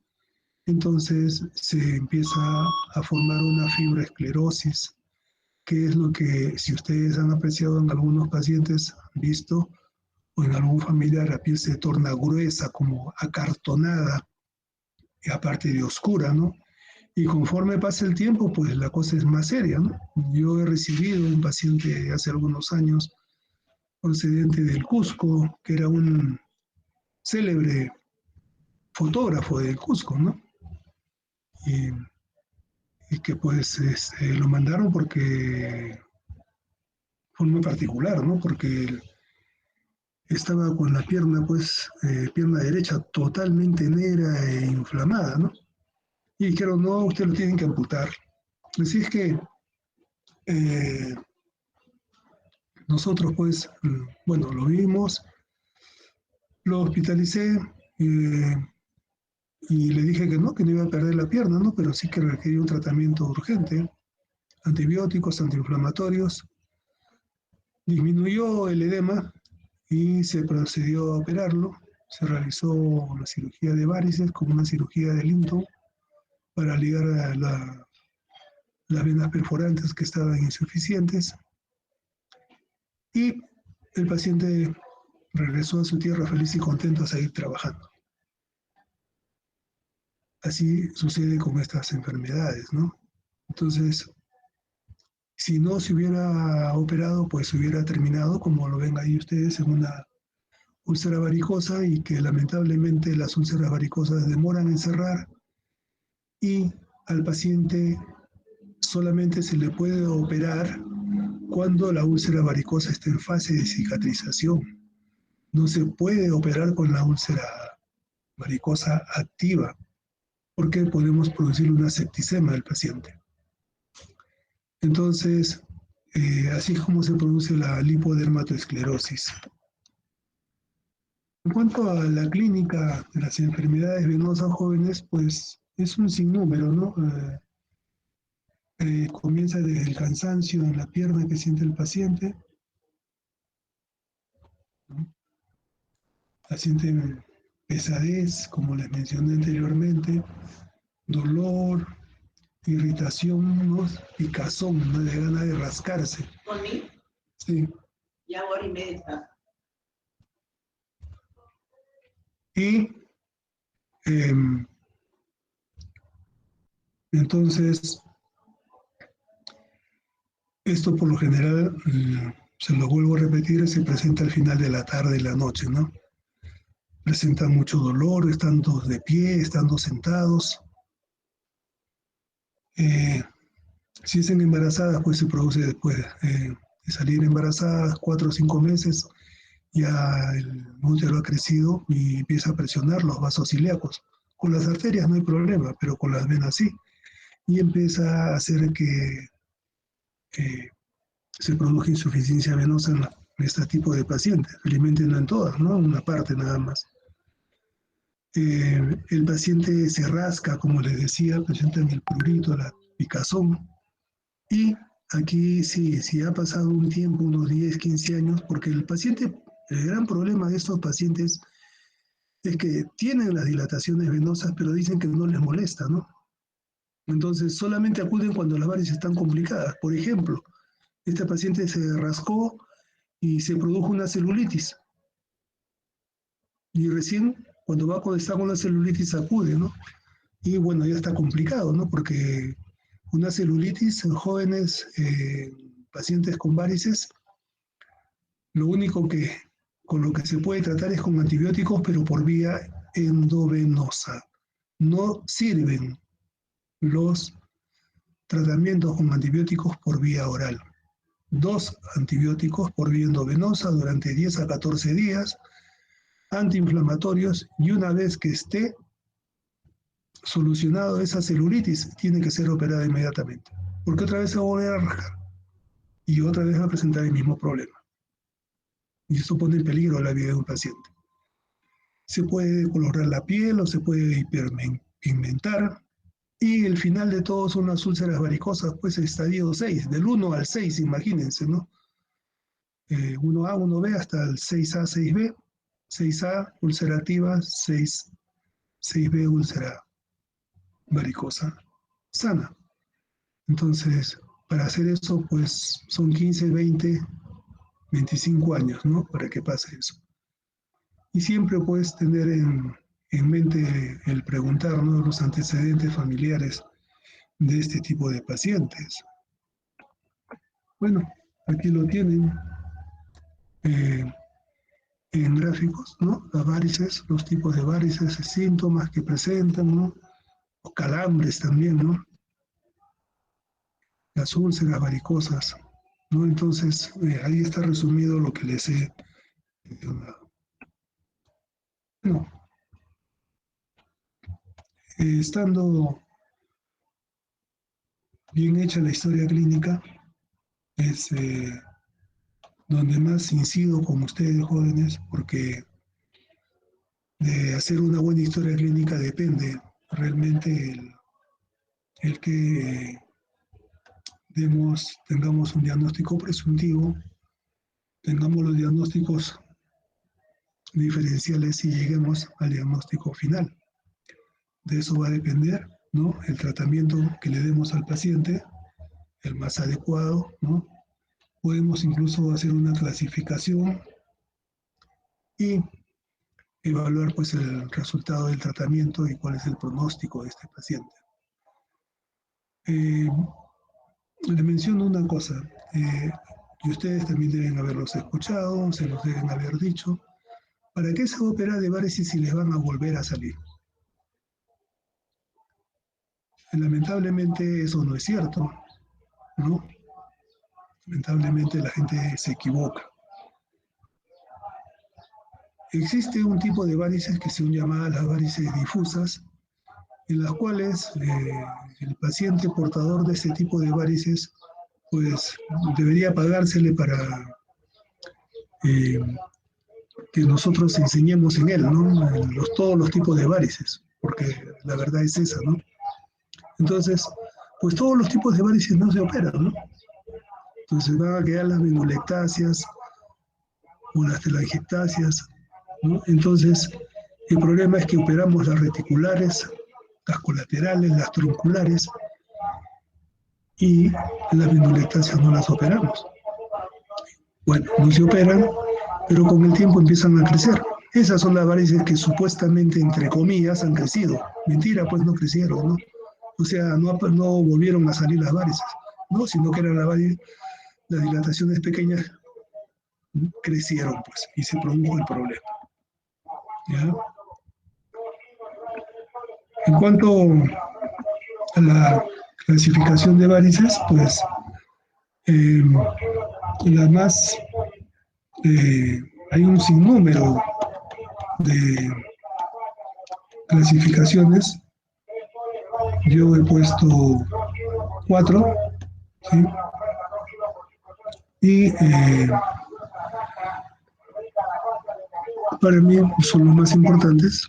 Entonces se empieza a formar una fibroesclerosis, que es lo que, si ustedes han apreciado en algunos pacientes, han visto, o en algún familiar, la piel se torna gruesa, como acartonada, y aparte de oscura, ¿no? Y conforme pasa el tiempo, pues la cosa es más seria, ¿no? Yo he recibido un paciente hace algunos años, procedente del Cusco, que era un célebre fotógrafo de Cusco, ¿no? Y, y que pues lo mandaron porque fue muy particular, ¿no? Porque estaba con la pierna, pues, pierna derecha totalmente negra e inflamada, ¿no? Y dijeron, no, usted lo tienen que amputar. Así es que eh, nosotros, pues, bueno, lo vimos, lo hospitalicé y le dije que no iba a perder la pierna, ¿no? Pero sí que requería un tratamiento urgente, antibióticos, antiinflamatorios. Disminuyó el edema y se procedió a operarlo. Se realizó una cirugía de varices como una cirugía de Linton para ligar a las venas perforantes que estaban insuficientes. Y el paciente regresó a su tierra feliz y contento a seguir trabajando. Así sucede con estas enfermedades, ¿no? Entonces, si no se hubiera operado, pues hubiera terminado, como lo ven ahí ustedes, en una úlcera varicosa y que lamentablemente las úlceras varicosas demoran en cerrar y al paciente solamente se le puede operar cuando la úlcera varicosa está en fase de cicatrización. No se puede operar con la úlcera varicosa activa porque podemos producir una septicemia al paciente. Entonces, así es como se produce la lipodermatoesclerosis. En cuanto a la clínica de las enfermedades venosas jóvenes, pues es un sinnúmero, ¿no? Comienza desde el cansancio en la pierna que siente el paciente, ¿no? Siente pesadez, como les mencioné anteriormente, dolor, irritación, ¿no? Picazón, ¿no? De gana de rascarse.
¿Conmigo?
Sí.
Ya hora y media está.
Y entonces, esto por lo general, se lo vuelvo a repetir, se presenta al final de la tarde y la noche, ¿no? Presentan mucho dolor, estando de pie, estando sentados. Si están embarazadas, pues se produce después de salir embarazadas, 4 o 5 meses, ya el útero ha crecido y empieza a presionar los vasos ilíacos. Con las arterias no hay problema, pero con las venas sí. Y empieza a hacer que se produzca insuficiencia venosa en este tipo de pacientes. Felizmente no en todas, ¿no? Una parte nada más. El paciente se rasca, como les decía, presentan el prurito, la picazón. Y aquí sí, si ha pasado un tiempo, unos 10, 15 años, porque el paciente, el gran problema de estos pacientes es que tienen las dilataciones venosas, pero dicen que no les molesta, ¿no? Entonces solamente acuden cuando las varices están complicadas. Por ejemplo, este paciente se rascó y se produjo una celulitis. Y recién, cuando está con la celulitis, acude, ¿no? Y bueno, ya está complicado, ¿no? Porque una celulitis en jóvenes pacientes con varices, lo único que con lo que se puede tratar es con antibióticos, pero por vía endovenosa. No sirven los tratamientos con antibióticos por vía oral. 2 antibióticos por vía endovenosa durante 10 a 14 días, antiinflamatorios, y una vez que esté solucionado esa celulitis, tiene que ser operada inmediatamente, porque otra vez se va a volver a rascar y otra vez va a presentar el mismo problema. Y esto pone en peligro la vida de un paciente. Se puede colorar la piel o se puede hiperpigmentar. Y el final de todo son las úlceras varicosas, pues el estadio 6, del 1 al 6, imagínense, ¿no? 1A, 1B hasta el 6A, 6B. 6A, úlcera activa, 6B, úlcera varicosa sana. Entonces, para hacer eso, pues son 15, 20, 25 años, ¿no? Para que pase eso. Y siempre puedes tener en mente el preguntar, ¿no? Los antecedentes familiares de este tipo de pacientes. Bueno, aquí lo tienen. en gráficos, ¿no? Las varices, los tipos de varices, síntomas que presentan, ¿no? Los calambres también, ¿no? Las úlceras varicosas, ¿no? Entonces, ahí está resumido lo que les he mencionado. Bueno, estando bien hecha la historia clínica, es donde más incido con ustedes, jóvenes, porque de hacer una buena historia clínica depende realmente el que tengamos un diagnóstico presuntivo, tengamos los diagnósticos diferenciales y lleguemos al diagnóstico final. De eso va a depender, ¿no? El tratamiento que le demos al paciente, el más adecuado, ¿no? Podemos incluso hacer una clasificación y evaluar pues el resultado del tratamiento y cuál es el pronóstico de este paciente. Le menciono una cosa, y ustedes también deben haberlos escuchado, se los deben haber dicho. ¿Para qué se va a operar de varices si les van a volver a salir? Lamentablemente eso no es cierto, ¿no? Lamentablemente la gente se equivoca. Existe un tipo de varices que son llamadas las varices difusas, en las cuales el paciente portador de este tipo de varices pues debería pagársele para que nosotros enseñemos en él, ¿no? Todos los tipos de varices, porque la verdad es esa, ¿no? Entonces, pues todos los tipos de varices no se operan, ¿no? Entonces van a quedar las menulectasias o las telangiectasias, ¿no? Entonces, el problema es que operamos las reticulares, las colaterales, las tronculares, y las menulectasias no las operamos. Bueno, no se operan, pero con el tiempo empiezan a crecer. Esas son las varices que supuestamente, entre comillas, han crecido. Mentira, pues no crecieron, ¿no? O sea, no volvieron a salir las varices, ¿no? Sino que eran las dilataciones pequeñas crecieron, pues, y se produjo el problema. ¿Ya? En cuanto a la clasificación de varices, pues, hay un sinnúmero de clasificaciones. Yo he puesto 4, ¿sí? Y para mí son los más importantes.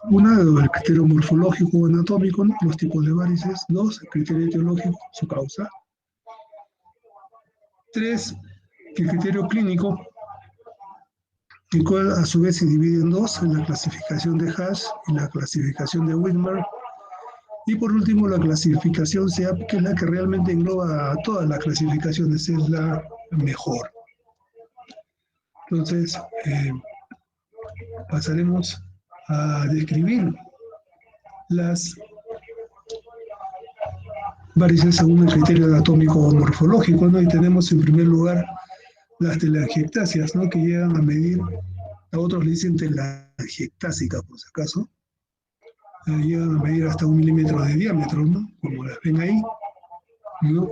Una, el criterio morfológico o anatómico, ¿no? Los tipos de varices. 2, el criterio etiológico, su causa. 3, el criterio clínico, el cual a su vez se divide en 2, en la clasificación de Hash y la clasificación de Whitmer. Y por último, la clasificación SEAP, que es la que realmente engloba a todas las clasificaciones, es la mejor. Entonces, pasaremos a describir las varices según el criterio anatómico o morfológico, ¿no? Y tenemos en primer lugar las telangiectasias, ¿no? Que llegan a medir, a otros le dicen telangiectásicas, por si acaso, llegan a medir hasta 1 milímetro de diámetro, ¿no? Como las ven ahí, ¿no?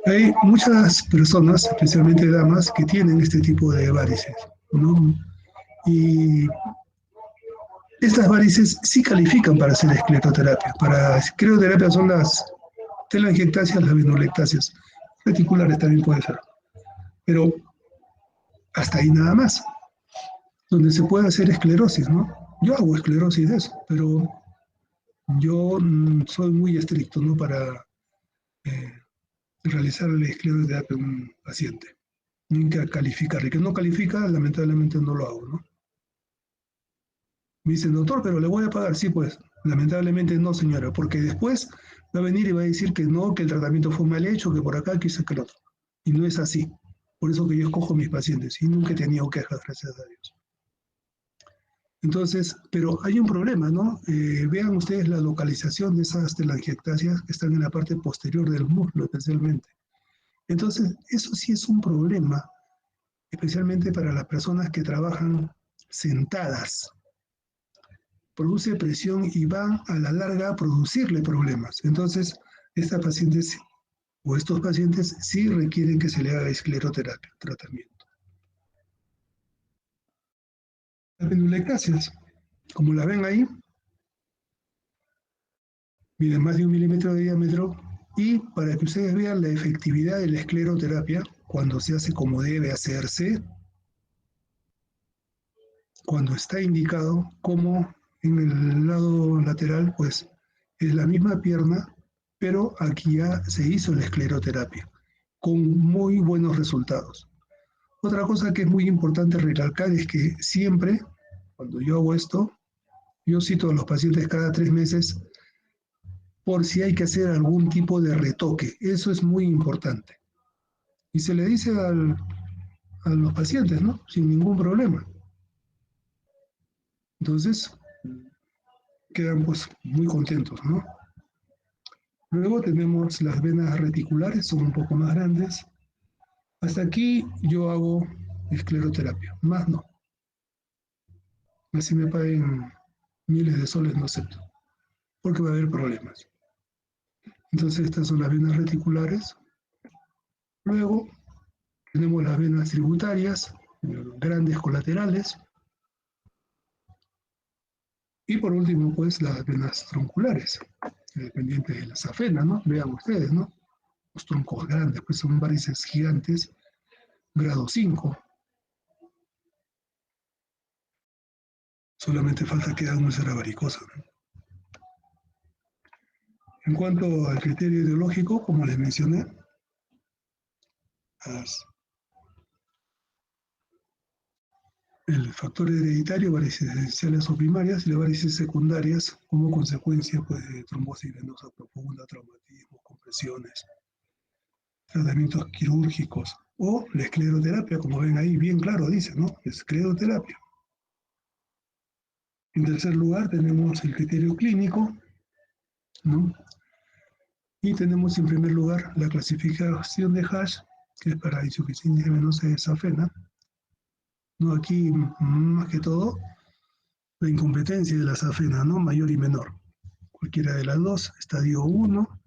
Hay muchas personas, especialmente damas, que tienen este tipo de varices, ¿no? Y estas varices sí califican para hacer escleroterapia. Para escleroterapia son las telangiectasias, las menulectasias. Reticulares también puede ser. Pero hasta ahí nada más. Donde se puede hacer esclerosis, ¿no? Yo hago esclerosis de eso, pero yo soy muy estricto, ¿no? Para realizar la escleroterapia a un paciente. Nunca calificar. El que no califica, lamentablemente no lo hago, ¿no? Me dicen, doctor, pero le voy a pagar. Sí, pues, lamentablemente no, señora, porque después va a venir y va a decir que no, que el tratamiento fue mal hecho, que por acá, que eso, que lo otro. Y no es así. Por eso que yo escojo mis pacientes y nunca he tenido quejas, gracias a Dios. Entonces, pero hay un problema, ¿no? Vean ustedes la localización de esas telangiectasias que están en la parte posterior del muslo, especialmente. Entonces, eso sí es un problema especialmente para las personas que trabajan sentadas. Produce presión y van a la larga a producirle problemas. Entonces, estas pacientes o estos pacientes sí requieren que se le haga escleroterapia, tratamiento. Las penulectasias, como la ven ahí, miden más de 1 milímetro de diámetro y para que ustedes vean la efectividad de la escleroterapia cuando se hace como debe hacerse, cuando está indicado, como en el lado lateral, pues es la misma pierna, pero aquí ya se hizo la escleroterapia con muy buenos resultados. Otra cosa que es muy importante recalcar es que siempre, cuando yo hago esto, yo cito a los pacientes cada 3 meses por si hay que hacer algún tipo de retoque. Eso es muy importante. Y se le dice a los pacientes, ¿no? Sin ningún problema. Entonces, quedan pues muy contentos, ¿no? Luego tenemos las venas reticulares, son un poco más grandes. Hasta aquí yo hago escleroterapia, más no. Así me paguen miles de soles, no acepto, porque va a haber problemas. Entonces estas son las venas reticulares. Luego tenemos las venas tributarias, grandes colaterales. Y por último, pues las venas tronculares, dependientes de la safena, ¿no? Vean ustedes, ¿no? Los troncos grandes, pues son varices gigantes, grado 5. Solamente falta que hagan úlcera varicosa, ¿no? En cuanto al criterio ideológico, como les mencioné, el factor hereditario, varices esenciales o primarias y las varices secundarias como consecuencia pues, de trombosis venosa profunda, traumatismo, compresiones, tratamientos quirúrgicos o la escleroterapia, como ven ahí, bien claro dice, ¿no? Escleroterapia. En tercer lugar tenemos el criterio clínico, ¿no? Y tenemos en primer lugar la clasificación de Hash, que es para insuficiencia venosa de safena. ¿No? Aquí, más que todo, la incompetencia de la safena, ¿no? Mayor y menor. Cualquiera de las dos, estadio 1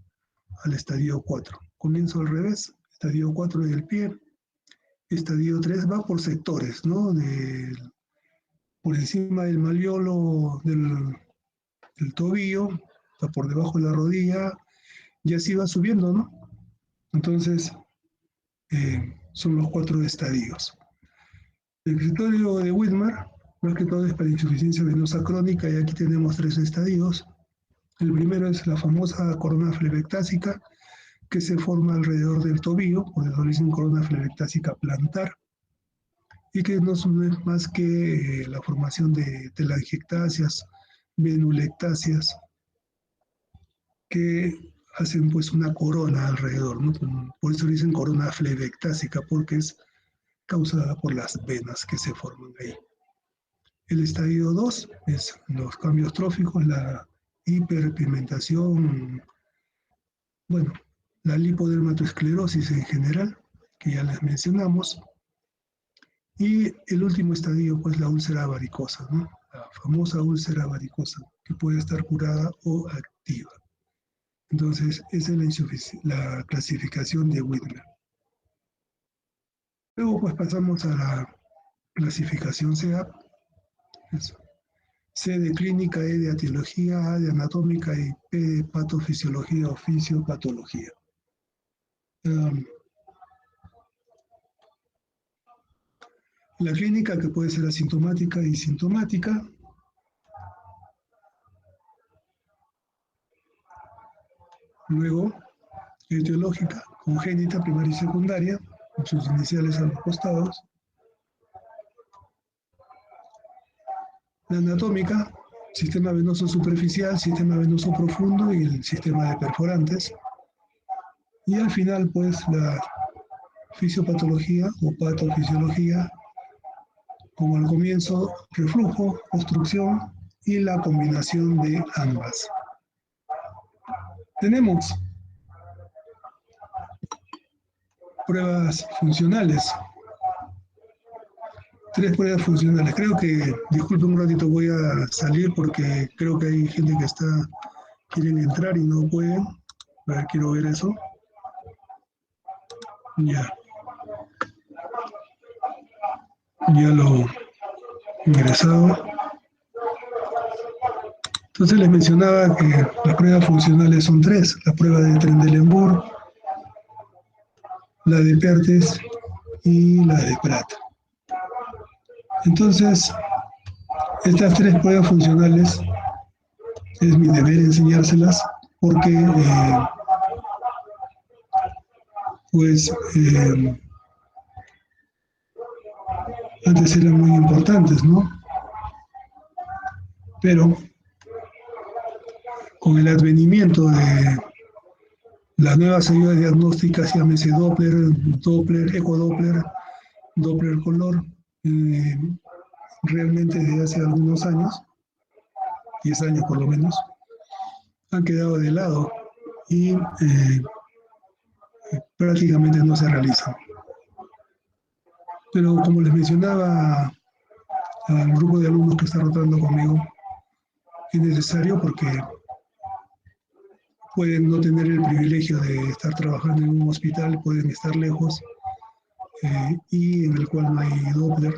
al estadio 4. Comienzo al revés, estadio 4 del pie, estadio 3 va por sectores, ¿no? Por encima del malleolo del tobillo, está por debajo de la rodilla, y así va subiendo, ¿no? Entonces, son los 4 estadios. El criterio de Whitmer, más que todo es para insuficiencia venosa crónica, y aquí tenemos 3 estadios. El primero es la famosa corona flebectásica, que se forma alrededor del tobillo, por eso le dicen corona flebectásica plantar, y que no es más que la formación de telangiectasias, venulectasias, que hacen pues una corona alrededor, ¿no? Por eso le dicen corona flebectásica, porque es causada por las venas que se forman ahí. El estadio 2 es los cambios tróficos, la hiperpigmentación, bueno, la lipodermatoesclerosis en general, que ya les mencionamos. Y el último estadio, pues la úlcera varicosa, ¿no? La famosa úlcera varicosa, que puede estar curada o activa. Entonces, esa es la clasificación de Whitmer. Luego, pues pasamos a la clasificación CEAP. C de clínica, E de etiología, A de anatómica y P de patofisiología o fisiopatología. La clínica, que puede ser asintomática y sintomática. Luego, etiológica, congénita, primaria y secundaria, con sus iniciales a los costados. La anatómica, sistema venoso superficial, sistema venoso profundo y el sistema de perforantes. Y al final, pues, la fisiopatología o patofisiología, como al comienzo, reflujo, obstrucción y la combinación de ambas. Tenemos pruebas funcionales. 3 pruebas funcionales. Creo que, disculpen un ratito, voy a salir porque creo que hay gente que quieren entrar y no pueden. A ver, quiero ver eso. Ya. Ya lo he ingresado. Entonces les mencionaba que las pruebas funcionales son 3. La prueba de Trendelenburg, la de Perthes y la de Pratt. Entonces, estas 3 pruebas funcionales es mi deber enseñárselas porque antes eran muy importantes, ¿no? Pero con el advenimiento de las nuevas ayudas diagnósticas, llámese Doppler, ecodoppler, Doppler color, realmente desde hace algunos años, 10 años por lo menos, han quedado de lado y prácticamente no se realizan. Pero como les mencionaba al grupo de alumnos que está rotando conmigo, es necesario porque pueden no tener el privilegio de estar trabajando en un hospital, pueden estar lejos y en el cual no hay Doppler,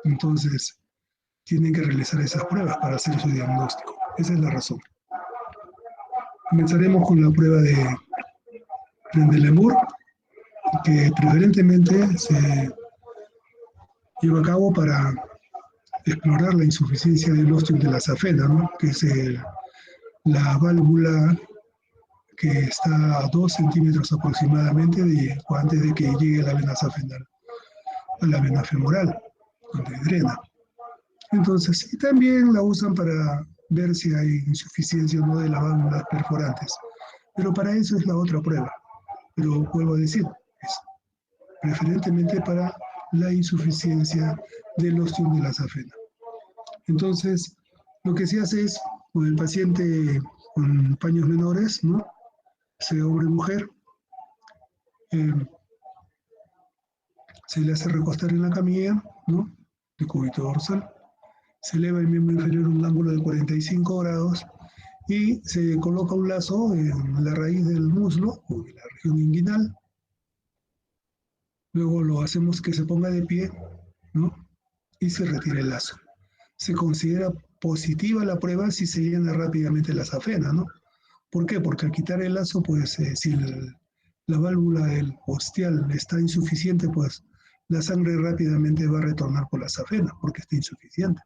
entonces tienen que realizar esas pruebas para hacer su diagnóstico. Esa es la razón. Comenzaremos con la prueba de Trendelenburg, que preferentemente se lleva a cabo para explorar la insuficiencia del ostium de la safena, ¿no? Que es la válvula que está a 2 centímetros aproximadamente antes de que llegue la vena safenal a la vena femoral, donde drena. Entonces, y también la usan para ver si hay insuficiencia o no de las válvulas perforantes. Pero para eso es la otra prueba. Pero vuelvo a decir, es preferentemente para la insuficiencia del ostium de la safena. Entonces, lo que se hace es, con el paciente con paños menores, ¿no? Sea hombre o mujer, se le hace recostar en la camilla, ¿no? De cúbito dorsal, se eleva el miembro inferior a un ángulo de 45 grados y se coloca un lazo en la raíz del muslo o en la región inguinal. Luego lo hacemos que se ponga de pie, ¿no? Y se retira el lazo. Se considera positiva la prueba si se llena rápidamente la safena, ¿no? ¿Por qué? Porque al quitar el lazo, pues si la válvula del ostial está insuficiente, pues la sangre rápidamente va a retornar por la safena, porque está insuficiente.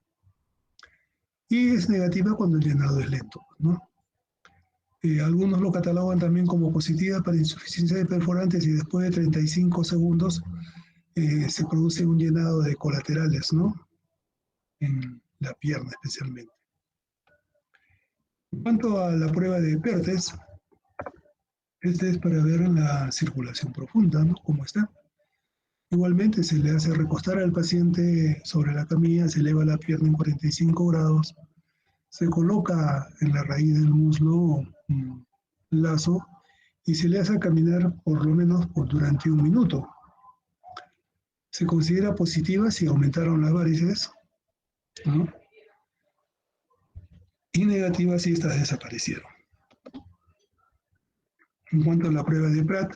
Y es negativa cuando el llenado es lento, ¿no? Algunos lo catalogan también como positiva para insuficiencia de perforantes y después de 35 segundos se produce un llenado de colaterales, ¿no? En la pierna especialmente. En cuanto a la prueba de Perthes, esta es para ver la circulación profunda, ¿no? Cómo está. Igualmente se le hace recostar al paciente sobre la camilla, se eleva la pierna en 45 grados, se coloca en la raíz del muslo un lazo y se le hace caminar por lo menos durante 1 minuto. Se considera positiva si aumentaron las varices, ¿no? Y negativa si estas desaparecieron. En cuanto a la prueba de Pratt,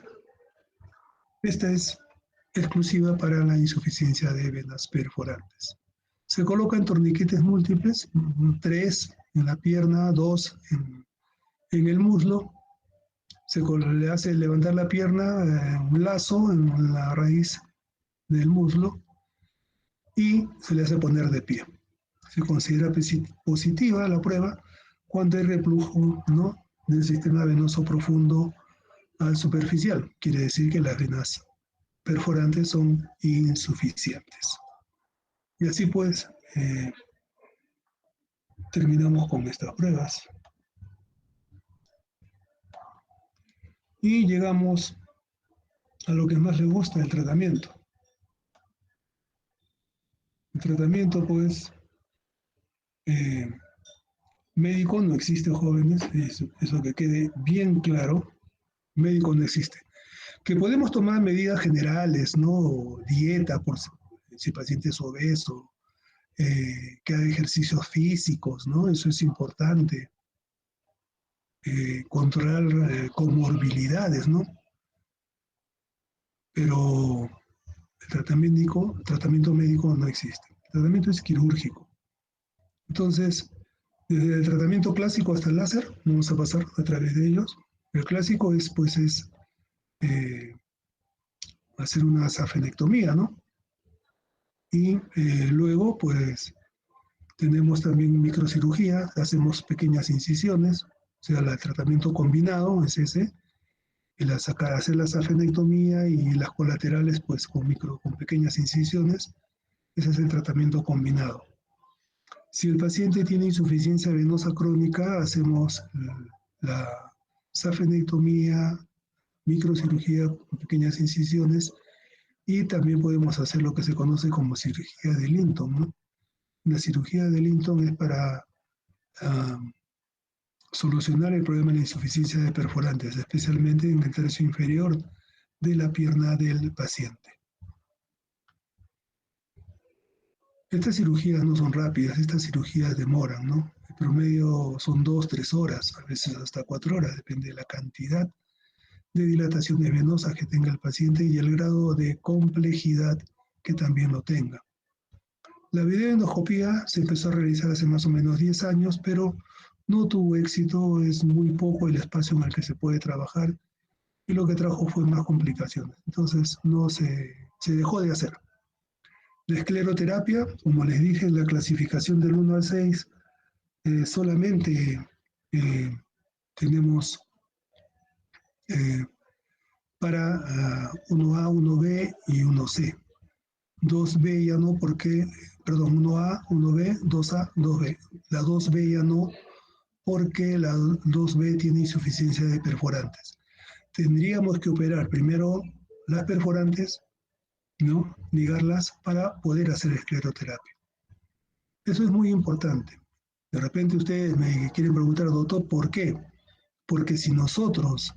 esta es exclusiva para la insuficiencia de venas perforantes. Se colocan torniquetes múltiples, 3 en la pierna, 2 en el muslo. Se le hace levantar la pierna, un lazo en la raíz del muslo y se le hace poner de pie. Se considera positiva la prueba cuando hay reflujo, ¿no?, del sistema venoso profundo al superficial. Quiere decir que las venas perforantes son insuficientes. Y así pues, terminamos con estas pruebas. Y llegamos a lo que más les gusta, el tratamiento. El tratamiento, pues, médico no existe, jóvenes, eso que quede bien claro, médico no existe. Que podemos tomar medidas generales, ¿no? Dieta, si el paciente es obeso, que haga ejercicios físicos, ¿no? Eso es importante. Controlar comorbilidades, ¿no? Pero el tratamiento médico no existe. El tratamiento es quirúrgico. Entonces, desde el tratamiento clásico hasta el láser, vamos a pasar a través de ellos. El clásico es hacer una safenectomía, ¿no? Y luego, pues, tenemos también microcirugía, hacemos pequeñas incisiones, o sea, el tratamiento combinado es ese, hacer la safenectomía y las colaterales, pues, con pequeñas incisiones, ese es el tratamiento combinado. Si el paciente tiene insuficiencia venosa crónica, hacemos la safenectomía, microcirugía con pequeñas incisiones, y también podemos hacer lo que se conoce como cirugía de Linton, ¿no? La cirugía de Linton es para solucionar el problema de la insuficiencia de perforantes, especialmente en el tercio inferior de la pierna del paciente. Estas cirugías no son rápidas, estas cirugías demoran, ¿no? El promedio son 2-3 horas, a veces hasta 4 horas, depende de la cantidad de dilataciones venosas que tenga el paciente y el grado de complejidad que también lo tenga. La videoendoscopía se empezó a realizar hace más o menos 10 años, pero no tuvo éxito, es muy poco el espacio en el que se puede trabajar y lo que trajo fue más complicaciones. Entonces no se dejó de hacer. La escleroterapia, como les dije, en la clasificación del 1 al 6, solamente tenemos para 1A, 1B y 1C. 2B ya no porque, perdón, 1A, 1B, 2A, 2B. La 2B ya no porque la 2B tiene insuficiencia de perforantes. Tendríamos que operar primero las perforantes, ¿no? Ligarlas para poder hacer escleroterapia. Eso es muy importante. De repente ustedes me quieren preguntar, doctor, ¿por qué? Porque si nosotros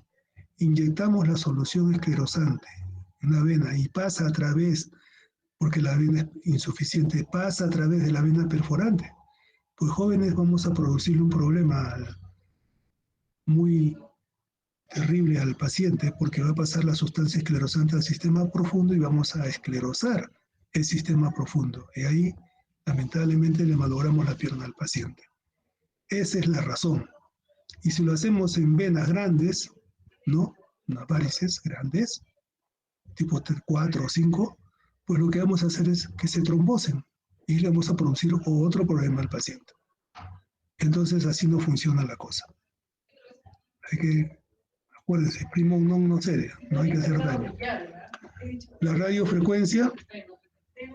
inyectamos la solución esclerosante en la vena y pasa a través, porque la vena es insuficiente, pasa a través de la vena perforante, pues jóvenes vamos a producirle un problema muy terrible al paciente porque va a pasar la sustancia esclerosante al sistema profundo y vamos a esclerosar el sistema profundo. Y ahí, lamentablemente, le malogramos la pierna al paciente. Esa es la razón. Y si lo hacemos en venas grandes, ¿no? Unas varices grandes, tipo 4 o 5, pues lo que vamos a hacer es que se trombosen y le vamos a producir otro problema al paciente. Entonces así no funciona la cosa. Hay que, acuérdense, primo non cede, no hay que hacer daño. La radiofrecuencia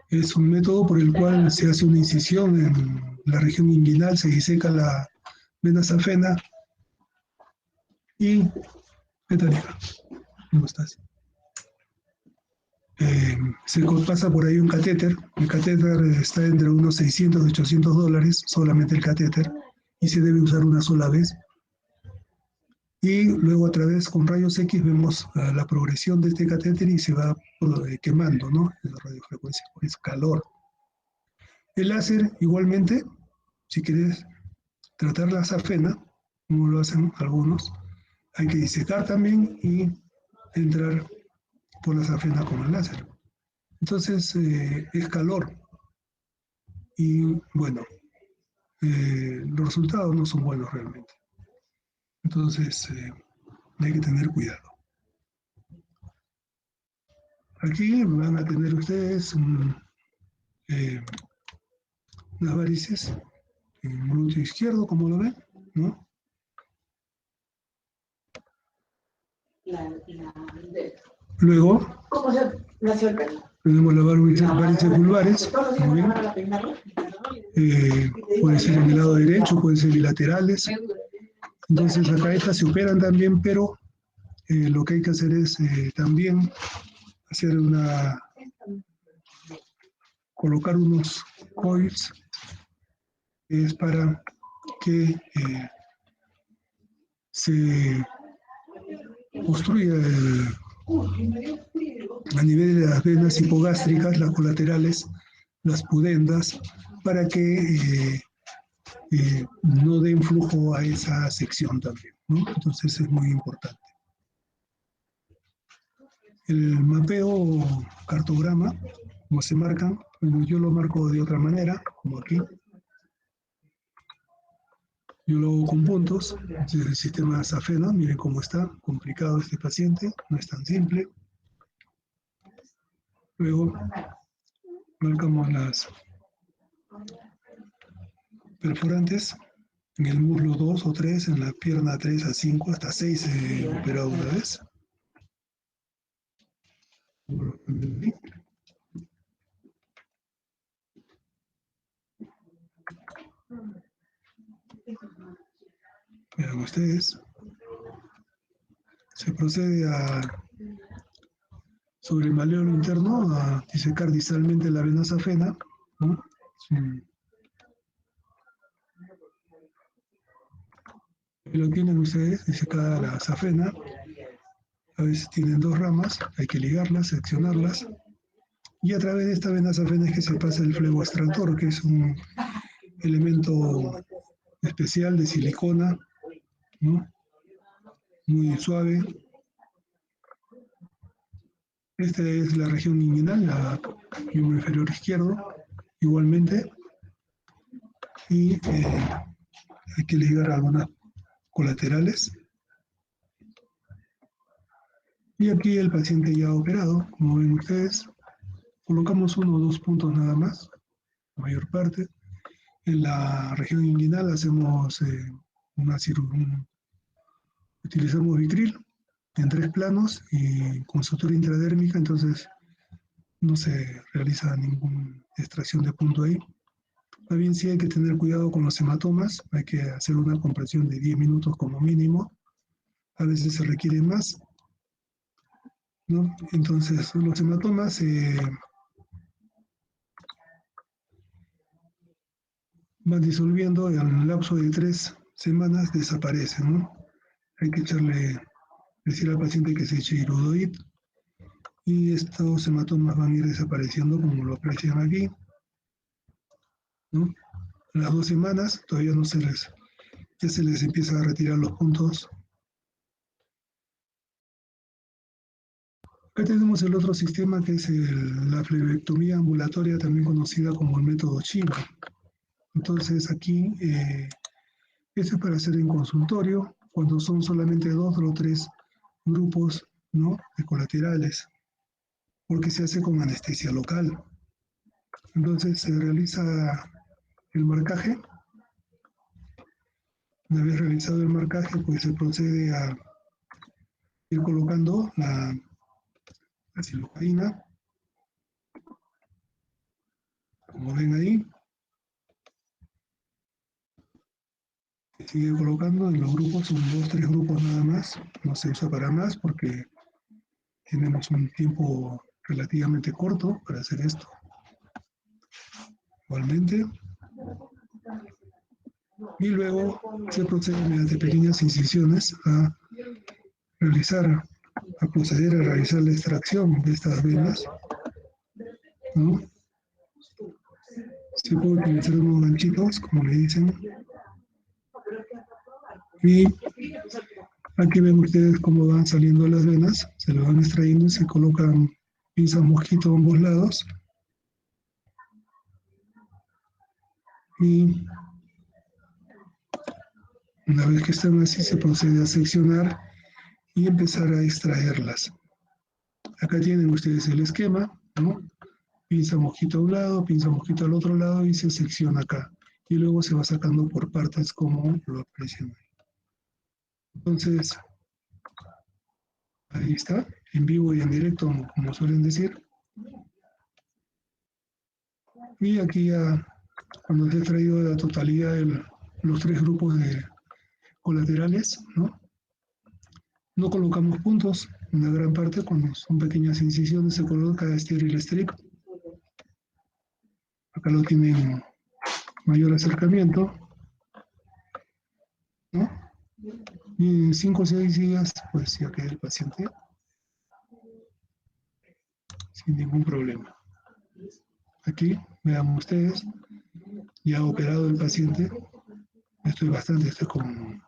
es un método por el cual se hace una incisión en la región inguinal, se diseca la vena safena y... ¿Qué tal, hija? ¿Cómo estás? Se pasa por ahí un catéter. El catéter está entre unos 600 y 800 dólares, solamente el catéter, y se debe usar una sola vez. Y luego a través con rayos X vemos la progresión de este catéter y se va quemando, ¿no? La radiofrecuencia, es calor. El láser, igualmente, si quieres tratar la safena, como lo hacen algunos, hay que disecar también y entrar por la safena con el láser. Entonces, es calor. Y bueno, los resultados no son buenos realmente. Entonces, hay que tener cuidado. Aquí van a tener ustedes unas varices en el glúteo izquierdo, como lo ven, ¿no? Luego, tenemos las varices vulvares, muy bien. Puede ser en el lado derecho, puede ser bilaterales. Entonces acá estas se operan también, pero lo que hay que hacer es también hacer colocar unos coils, es para que se construya a nivel de las venas hipogástricas, las colaterales, las pudendas, para que no den flujo a esa sección también, ¿no? Entonces es muy importante. El mapeo o cartograma, como se marcan, bueno, yo lo marco de otra manera, como aquí. Yo lo hago con puntos, es el sistema Safena, miren cómo está, complicado este paciente, no es tan simple. Luego marcamos las perforantes en el muslo 2 o 3, en la pierna 3 a 5, hasta 6 he operado una vez. Vean ustedes. Se procede a, sobre el malleolo interno, a disecar distalmente la vena safena, ¿no? Lo tienen ustedes, disecada la safena. A veces tienen dos ramas, hay que ligarlas, seccionarlas. Y a través de esta vena safena es que se pasa el fleboextractor, que es un elemento especial de silicona, ¿no? Muy suave. Esta es la región inguinal, la miembro inferior izquierdo, igualmente. Y hay que ligar algunas colaterales. Y aquí el paciente ya operado, como ven ustedes, colocamos uno o dos puntos nada más, la mayor parte. En la región inguinal hacemos una cirugía, utilizamos vitril en 3 planos y con sutura intradérmica, entonces no se realiza ninguna extracción de punto ahí. También sí hay que tener cuidado con los hematomas, hay que hacer una compresión de 10 minutos como mínimo, a veces se requiere más, ¿no? Entonces los hematomas van disolviendo y al lapso de 3 semanas desaparecen, ¿no? Hay que decir al paciente que se eche iridoid y estos hematomas van a ir desapareciendo como lo aprecian aquí, ¿no? A las 2 semanas todavía ya se les empieza a retirar los puntos. Acá tenemos el otro sistema que es la flebectomía ambulatoria, también conocida como el método Chiba. Entonces aquí, esto es para hacer en consultorio, cuando son solamente 2 o 3 grupos, ¿no?, de colaterales, porque se hace con anestesia local. Entonces se realiza el marcaje. Una vez realizado el marcaje, pues se procede a ir colocando la silocaína, como ven ahí. Se sigue colocando en los grupos, son 2 o 3 grupos nada más, no se usa para más porque tenemos un tiempo relativamente corto para hacer esto. Igualmente. Y luego se procede mediante pequeñas incisiones a proceder a realizar la extracción de estas venas, ¿no? Se puede utilizar unos ganchitos, como le dicen. Y aquí ven ustedes cómo van saliendo las venas, se lo van extrayendo y se colocan pinzas mosquito a ambos lados. Y una vez que están así, se procede a seccionar y empezar a extraerlas. Acá tienen ustedes el esquema, ¿no? Pinza mosquito a un lado, pinza mosquito al otro lado y se secciona acá. Y luego se va sacando por partes como lo aprecian ahí. Entonces, ahí está, en vivo y en directo, como suelen decir. Y aquí ya, cuando se ha extraído la totalidad de los 3 grupos de colaterales, ¿no? No colocamos puntos, una gran parte, cuando son pequeñas incisiones, se coloca estéril strip. Acá lo tienen mayor acercamiento, ¿no? Y en 5 o 6 días, pues ya queda el paciente sin ningún problema. Aquí, vean ustedes, ya ha operado el paciente. Estoy con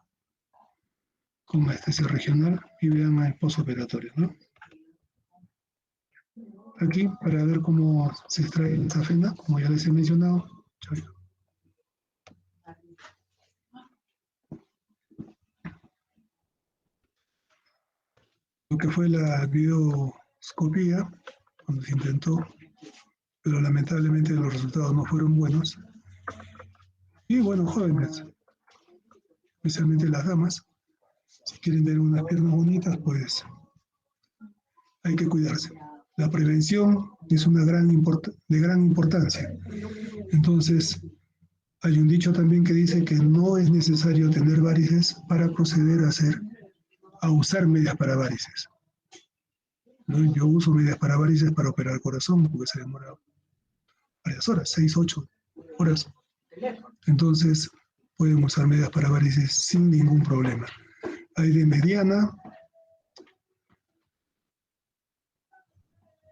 anestesia regional y vean el postoperatorio, ¿no? Aquí, para ver cómo se extrae la safena, como ya les he mencionado. Lo que fue la videoscopía, cuando se intentó, pero lamentablemente los resultados no fueron buenos. Y bueno, jóvenes, especialmente las damas, si quieren tener unas piernas bonitas, pues hay que cuidarse. La prevención es de gran importancia. Entonces, hay un dicho también que dice que no es necesario tener varices para proceder a usar medias para varices, ¿no? Yo uso medias para varices para operar corazón, porque se demora varias horas, 6, 8 horas. Entonces, pueden usar medias para varices sin ningún problema. Hay de mediana,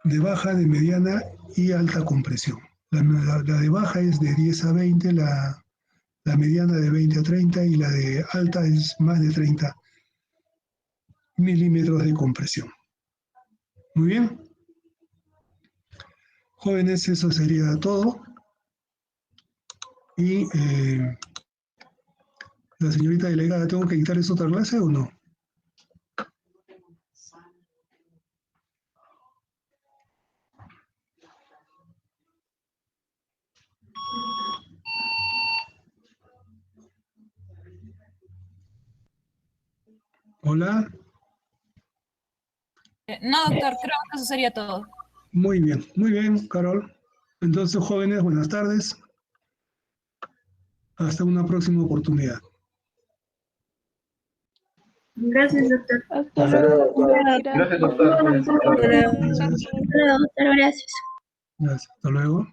de baja, de mediana y alta compresión. La de baja es de 10 a 20, la mediana de 20 a 30 y la de alta es más de 30 milímetros de compresión. Muy bien. Jóvenes, eso sería todo. Y la señorita delegada, ¿tengo que dictarles otra clase o no? Hola.
No, doctor, creo que eso sería todo.
Muy bien, Carol. Entonces, jóvenes, buenas tardes. Hasta una próxima oportunidad.
Gracias, doctor.
Hasta luego, doctor. Gracias, doctor.
Gracias.
Hasta luego, doctor. Gracias.
Gracias. Hasta luego.